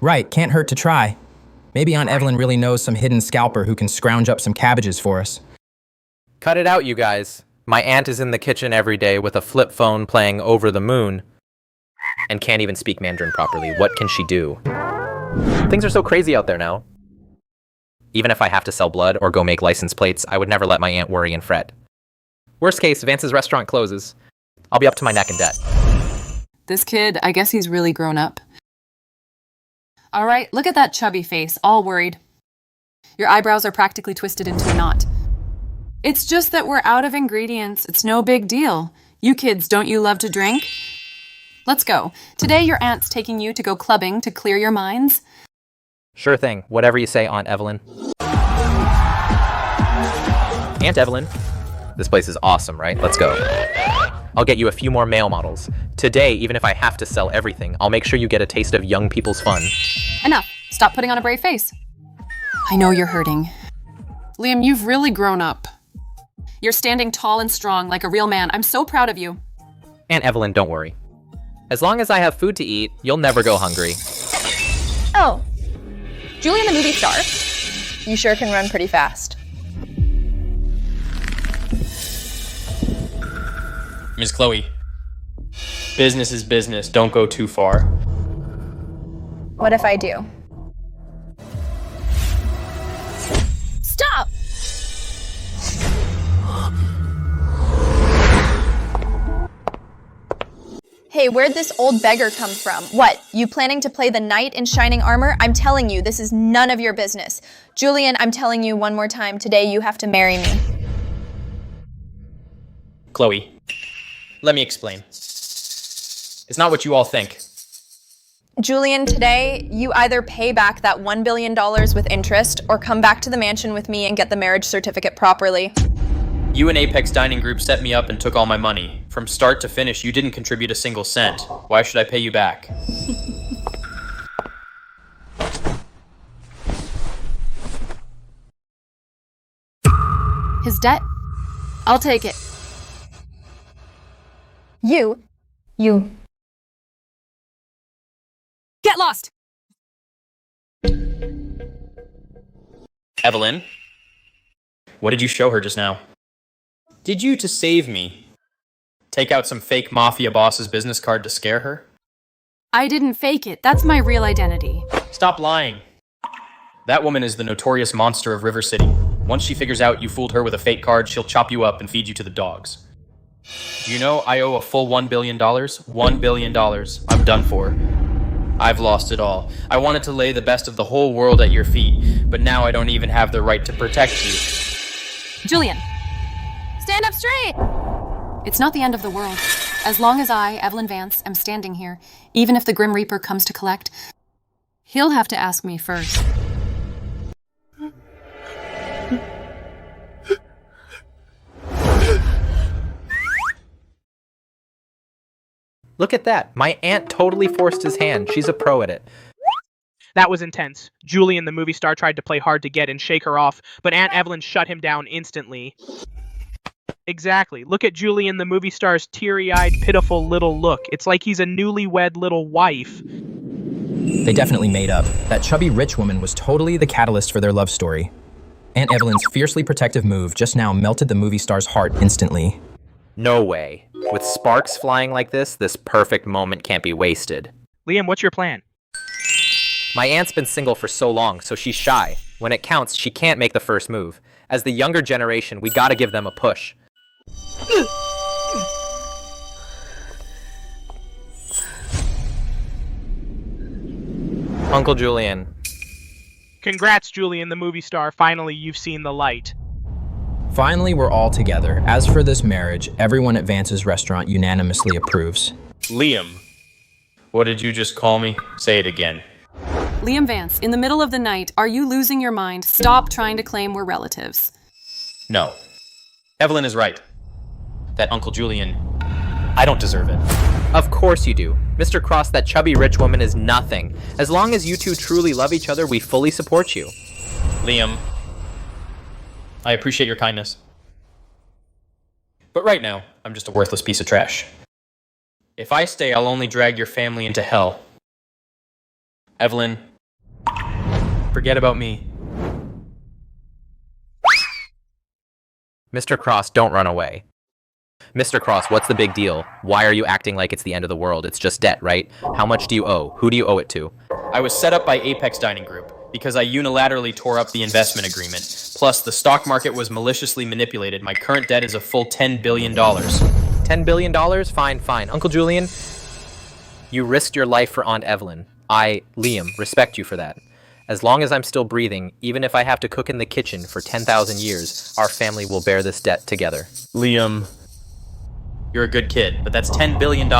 Right, can't hurt to try. Maybe Aunt Evelyn really knows some hidden scalper who can scrounge up some cabbages for us. Cut it out, you guys. My aunt is in the kitchen every day with a flip phone playing Over the Moon. And can't even speak Mandarin properly. What can she do? Things are so crazy out there now. Even if I have to sell blood or go make license plates, I would never let my aunt worry and fret. Worst case, Vance's restaurant closes. I'll be up to my neck in debt. This kid, I guess he's really grown up. All right, look at that chubby face, all worried. Your eyebrows are practically twisted into a knot. It's just that we're out of ingredients. It's no big deal. You kids, don't you love to drink? Let's go. Today your aunt's taking you to go clubbing to clear your minds. Sure thing. Whatever you say, Aunt Evelyn. Aunt Evelyn. This place is awesome, right? Let's go. I'll get you a few more male models. Today, even if I have to sell everything, I'll make sure you get a taste of young people's fun. Enough. Stop putting on a brave face. I know you're hurting. Liam, you've really grown up. You're standing tall and strong like a real man. I'm so proud of you. Aunt Evelyn, don't worry. As long as I have food to eat, you'll never go hungry. Oh, Julian the movie star. You sure can run pretty fast. Ms. Chloe, business is business. Don't go too far. What if I do? Stop! Hey, where'd this old beggar come from? What, you planning to play the knight in shining armor? I'm telling you, this is none of your business. Julian, I'm telling you one more time, today you have to marry me. Chloe, let me explain. It's not what you all think. Julian, today, you either pay back that $1 billion with interest or come back to the mansion with me and get the marriage certificate properly. You and Apex Dining Group set me up and took all my money. From start to finish, you didn't contribute a single cent. Why should I pay you back? His debt? I'll take it. You. Get lost! Evelyn? What did you show her just now? Did you, to save me, take out some fake mafia boss's business card to scare her? I didn't fake it. That's my real identity. Stop lying. That woman is the notorious monster of River City. Once she figures out you fooled her with a fake card, she'll chop you up and feed you to the dogs. Do you know I owe a full $1 billion? $1 billion. I'm done for. I've lost it all. I wanted to lay the best of the whole world at your feet, but now I don't even have the right to protect you. Julian, stand up straight! It's not the end of the world. As long as I, Evelyn Vance, am standing here, even if the Grim Reaper comes to collect, he'll have to ask me first. Look at that. My aunt totally forced his hand. She's a pro at it. That was intense. Julian, the movie star, tried to play hard to get and shake her off, but Aunt Evelyn shut him down instantly. Exactly. Look at Julian, the movie star's teary-eyed, pitiful little look. It's like he's a newlywed little wife. They definitely made up. That chubby rich woman was totally the catalyst for their love story. Aunt Evelyn's fiercely protective move just now melted the movie star's heart instantly. No way. With sparks flying like this perfect moment can't be wasted. Liam, what's your plan? My aunt's been single for so long, so she's shy. When it counts, she can't make the first move. As the younger generation, we gotta give them a push. Uncle Julian. Congrats, Julian, the movie star. Finally, you've seen the light. Finally, we're all together. As for this marriage, everyone at Vance's restaurant unanimously approves. Liam, what did you just call me? Say it again. Liam Vance, in the middle of the night, are you losing your mind? Stop trying to claim we're relatives. No. Evelyn is right. That Uncle Julian, I don't deserve it. Of course you do. Mr. Cross, that chubby rich woman is nothing. As long as you two truly love each other, we fully support you. Liam, I appreciate your kindness. But right now, I'm just a worthless piece of trash. If I stay, I'll only drag your family into hell. Evelyn, forget about me. Mr. Cross, don't run away. Mr. Cross, what's the big deal? Why are you acting like it's the end of the world? It's just debt, right? How much do you owe? Who do you owe it to? I was set up by Apex Dining Group because I unilaterally tore up the investment agreement. Plus, the stock market was maliciously manipulated. My current debt is a full $10 billion. $10 billion? Fine, fine. Uncle Julian, you risked your life for Aunt Evelyn. I, Liam, respect you for that. As long as I'm still breathing, even if I have to cook in the kitchen for 10,000 years, our family will bear this debt together. Liam, you're a good kid, but that's $10 billion.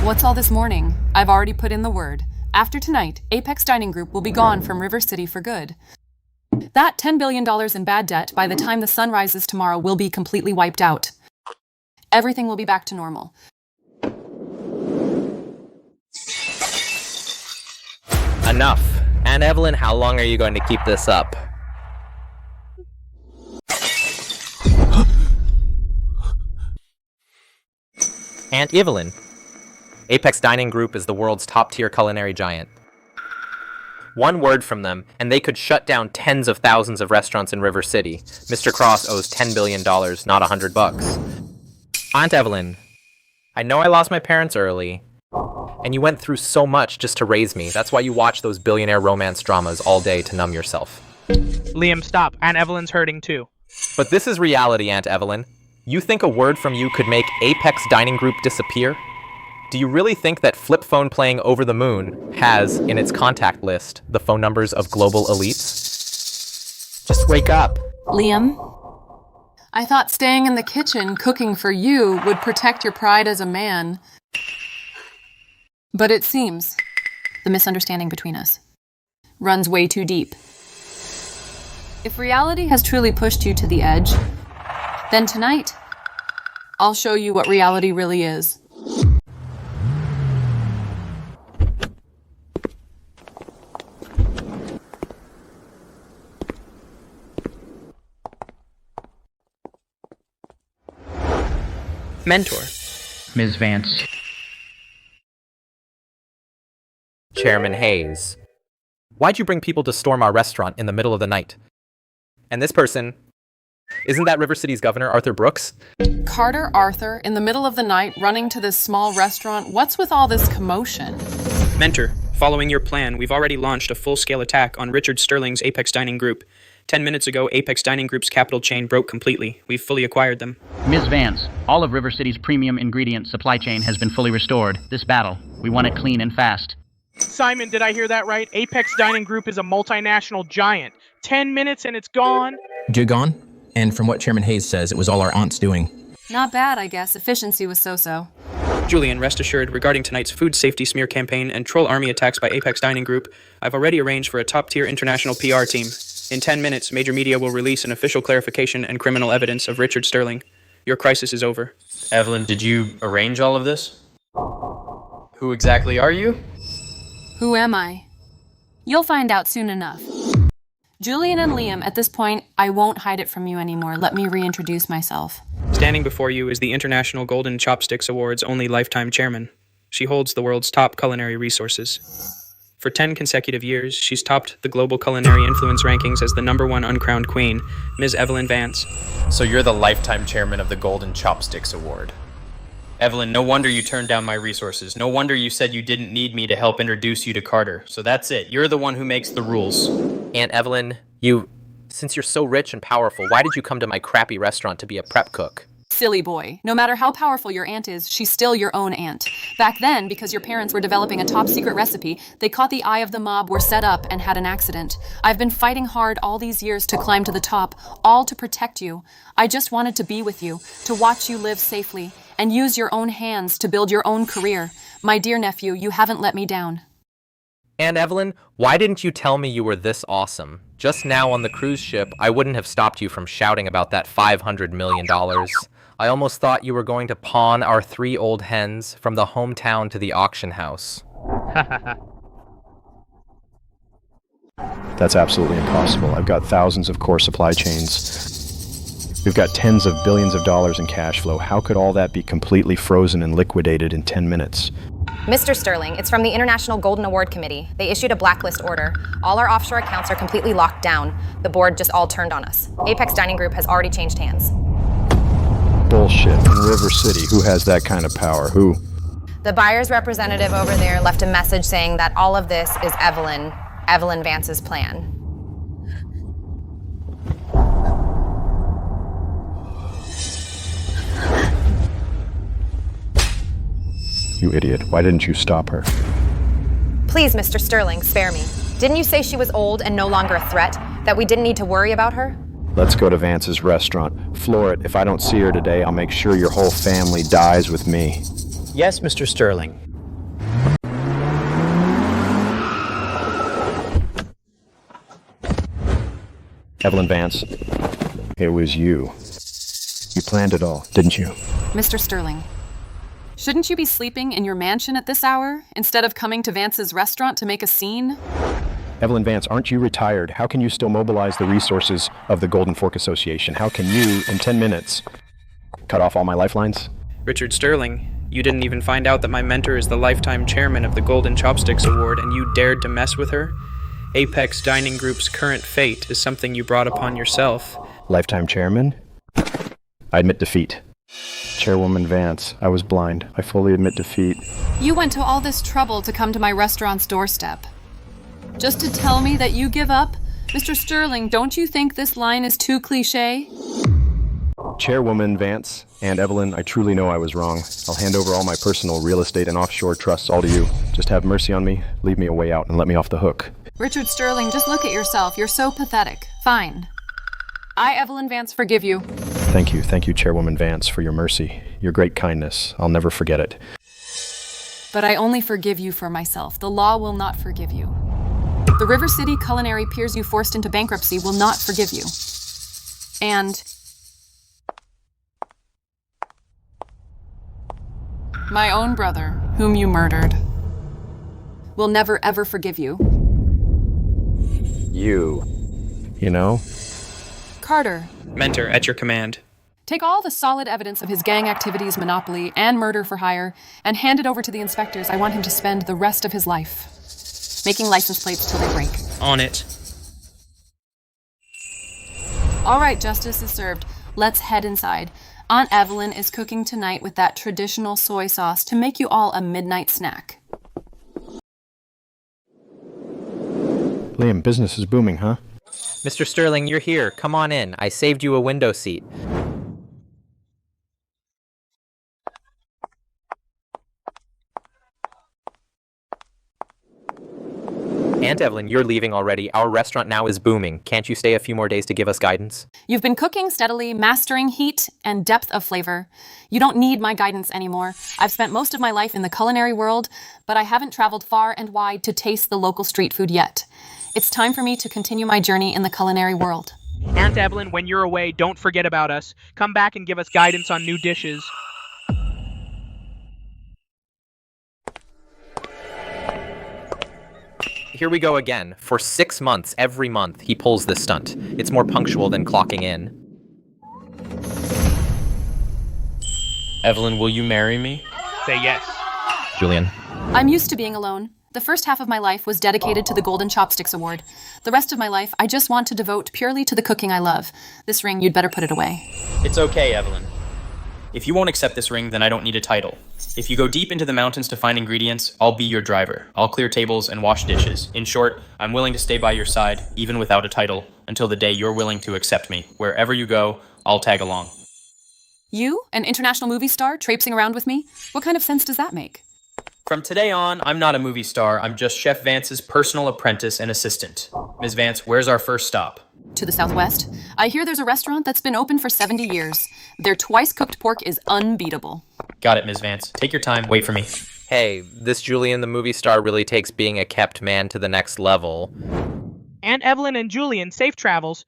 What's all this mourning? I've already put in the word. After tonight, Apex Dining Group will be gone from River City for good. That $10 billion in bad debt, by the time the sun rises tomorrow, will be completely wiped out. Everything will be back to normal. Enough. Aunt Evelyn, how long are you going to keep this up? Aunt Evelyn. Apex Dining Group is the world's top-tier culinary giant. One word from them, and they could shut down tens of thousands of restaurants in River City. Mr. Cross owes $10 billion, not $100. Aunt Evelyn, I know I lost my parents early, and you went through so much just to raise me. That's why you watch those billionaire romance dramas all day to numb yourself. Liam, stop. Aunt Evelyn's hurting too. But this is reality, Aunt Evelyn. You think a word from you could make Apex Dining Group disappear? Do you really think that flip phone playing over the moon has, in its contact list, the phone numbers of global elites? Just wake up. Liam, I thought staying in the kitchen cooking for you would protect your pride as a man. But it seems the misunderstanding between us runs way too deep. If reality has truly pushed you to the edge, then tonight, I'll show you what reality really is. Mentor. Ms. Vance. Chairman Hayes. Why'd you bring people to storm our restaurant in the middle of the night? And this person, isn't that River City's governor, Arthur Brooks? Carter Arthur, in the middle of the night, running to this small restaurant. What's with all this commotion? Mentor, following your plan, we've already launched a full-scale attack on Richard Sterling's Apex Dining Group. 10 minutes ago, Apex Dining Group's capital chain broke completely. We've fully acquired them. Ms. Vance, all of River City's premium ingredient supply chain has been fully restored. This battle, we want it clean and fast. Simon, did I hear that right? Apex Dining Group is a multinational giant. 10 minutes and it's gone? Gone? And from what Chairman Hayes says, it was all our aunt's doing. Not bad, I guess. Efficiency was so-so. Julian, rest assured, regarding tonight's food safety smear campaign and troll army attacks by Apex Dining Group, I've already arranged for a top-tier international PR team. In 10 minutes, major media will release an official clarification and criminal evidence of Richard Sterling. Your crisis is over. Evelyn, did you arrange all of this? Who exactly are you? Who am I? You'll find out soon enough. Julian and Liam, at this point, I won't hide it from you anymore. Let me reintroduce myself. Standing before you is the International Golden Chopsticks Awards' only lifetime chairman. She holds the world's top culinary resources. For 10 consecutive years, she's topped the global culinary influence rankings as the #1 uncrowned queen, Ms. Evelyn Vance. So you're the lifetime chairman of the Golden Chopsticks Award. Evelyn, no wonder you turned down my resources. No wonder you said you didn't need me to help introduce you to Carter. So that's it. You're the one who makes the rules. Aunt Evelyn, since you're so rich and powerful, why did you come to my crappy restaurant to be a prep cook? Silly boy. No matter how powerful your aunt is, she's still your own aunt. Back then, because your parents were developing a top-secret recipe, they caught the eye of the mob, were set up, and had an accident. I've been fighting hard all these years to climb to the top, all to protect you. I just wanted to be with you, to watch you live safely, and use your own hands to build your own career. My dear nephew, you haven't let me down. Aunt Evelyn, why didn't you tell me you were this awesome? Just now on the cruise ship, I wouldn't have stopped you from shouting about that $500 million. I almost thought you were going to pawn our 3 old hens from the hometown to the auction house. That's absolutely impossible. I've got thousands of core supply chains. We've got tens of billions of dollars in cash flow. How could all that be completely frozen and liquidated in 10 minutes? Mr. Sterling, it's from the International Golden Award Committee. They issued a blacklist order. All our offshore accounts are completely locked down. The board just all turned on us. Apex Dining Group has already changed hands. Bullshit. In River City, who has that kind of power? Who? The buyer's representative over there left a message saying that all of this is Evelyn Vance's plan. You idiot. Why didn't you stop her? Please, Mr. Sterling, spare me. Didn't you say she was old and no longer a threat? That we didn't need to worry about her? Let's go to Vance's restaurant. Floor it. If I don't see her today, I'll make sure your whole family dies with me. Yes, Mr. Sterling. Evelyn Vance, it was you. You planned it all, didn't you? Mr. Sterling, shouldn't you be sleeping in your mansion at this hour instead of coming to Vance's restaurant to make a scene? Evelyn Vance, aren't you retired? How can you still mobilize the resources of the Golden Fork Association? How can you, in 10 minutes, cut off all my lifelines? Richard Sterling, You didn't even find out that my mentor is the lifetime chairman of the Golden Chopsticks Award, and you dared to mess with her? Apex Dining Group's current fate is something you brought upon yourself. Lifetime chairman? I admit defeat. Chairwoman Vance, I was blind. I fully admit defeat. You went to all this trouble to come to my restaurant's doorstep. Just to tell me that you give up? Mr. Sterling, don't you think this line is too cliché? Chairwoman Vance and Evelyn, I truly know I was wrong. I'll hand over all my personal real estate and offshore trusts all to you. Just have mercy on me, leave me a way out, and let me off the hook. Richard Sterling, just look at yourself. You're so pathetic. Fine. I, Evelyn Vance, forgive you. Thank you, Chairwoman Vance, for your mercy, your great kindness. I'll never forget it. But I only forgive you for myself. The law will not forgive you. The River City culinary peers you forced into bankruptcy will not forgive you. And my own brother, whom you murdered, will never ever forgive you. You know? Carter. Mentor, at your command. Take all the solid evidence of his gang activities, monopoly, and murder for hire, and hand it over to the inspectors. I want him to spend the rest of his life making license plates till they break. On it. All right, justice is served. Let's head inside. Aunt Evelyn is cooking tonight with that traditional soy sauce to make you all a midnight snack. Liam, business is booming, huh? Mr. Sterling, you're here. Come on in. I saved you a window seat. Aunt Evelyn, you're leaving already. Our restaurant now is booming. Can't you stay a few more days to give us guidance? You've been cooking steadily, mastering heat and depth of flavor. You don't need my guidance anymore. I've spent most of my life in the culinary world, but I haven't traveled far and wide to taste the local street food yet. It's time for me to continue my journey in the culinary world. Aunt Evelyn, when you're away, don't forget about us. Come back and give us guidance on new dishes. Here we go again. For 6 months, every month, he pulls this stunt. It's more punctual than clocking in. Evelyn, will you marry me? Say yes. Julian. I'm used to being alone. The first half of my life was dedicated to the Golden Chopsticks Award. The rest of my life, I just want to devote purely to the cooking I love. This ring, you'd better put it away. It's okay, Evelyn. If you won't accept this ring, then I don't need a title. If you go deep into the mountains to find ingredients, I'll be your driver. I'll clear tables and wash dishes. In short, I'm willing to stay by your side, even without a title, until the day you're willing to accept me. Wherever you go, I'll tag along. You, an international movie star, traipsing around with me? What kind of sense does that make? From today on, I'm not a movie star. I'm just Chef Vance's personal apprentice and assistant. Ms. Vance, where's our first stop? To the southwest. I hear there's a restaurant that's been open for 70 years. Their twice-cooked pork is unbeatable. Got it, Ms. Vance. Take your time. Wait for me. Hey, this Julian the movie star really takes being a kept man to the next level. Aunt Evelyn and Julian, safe travels.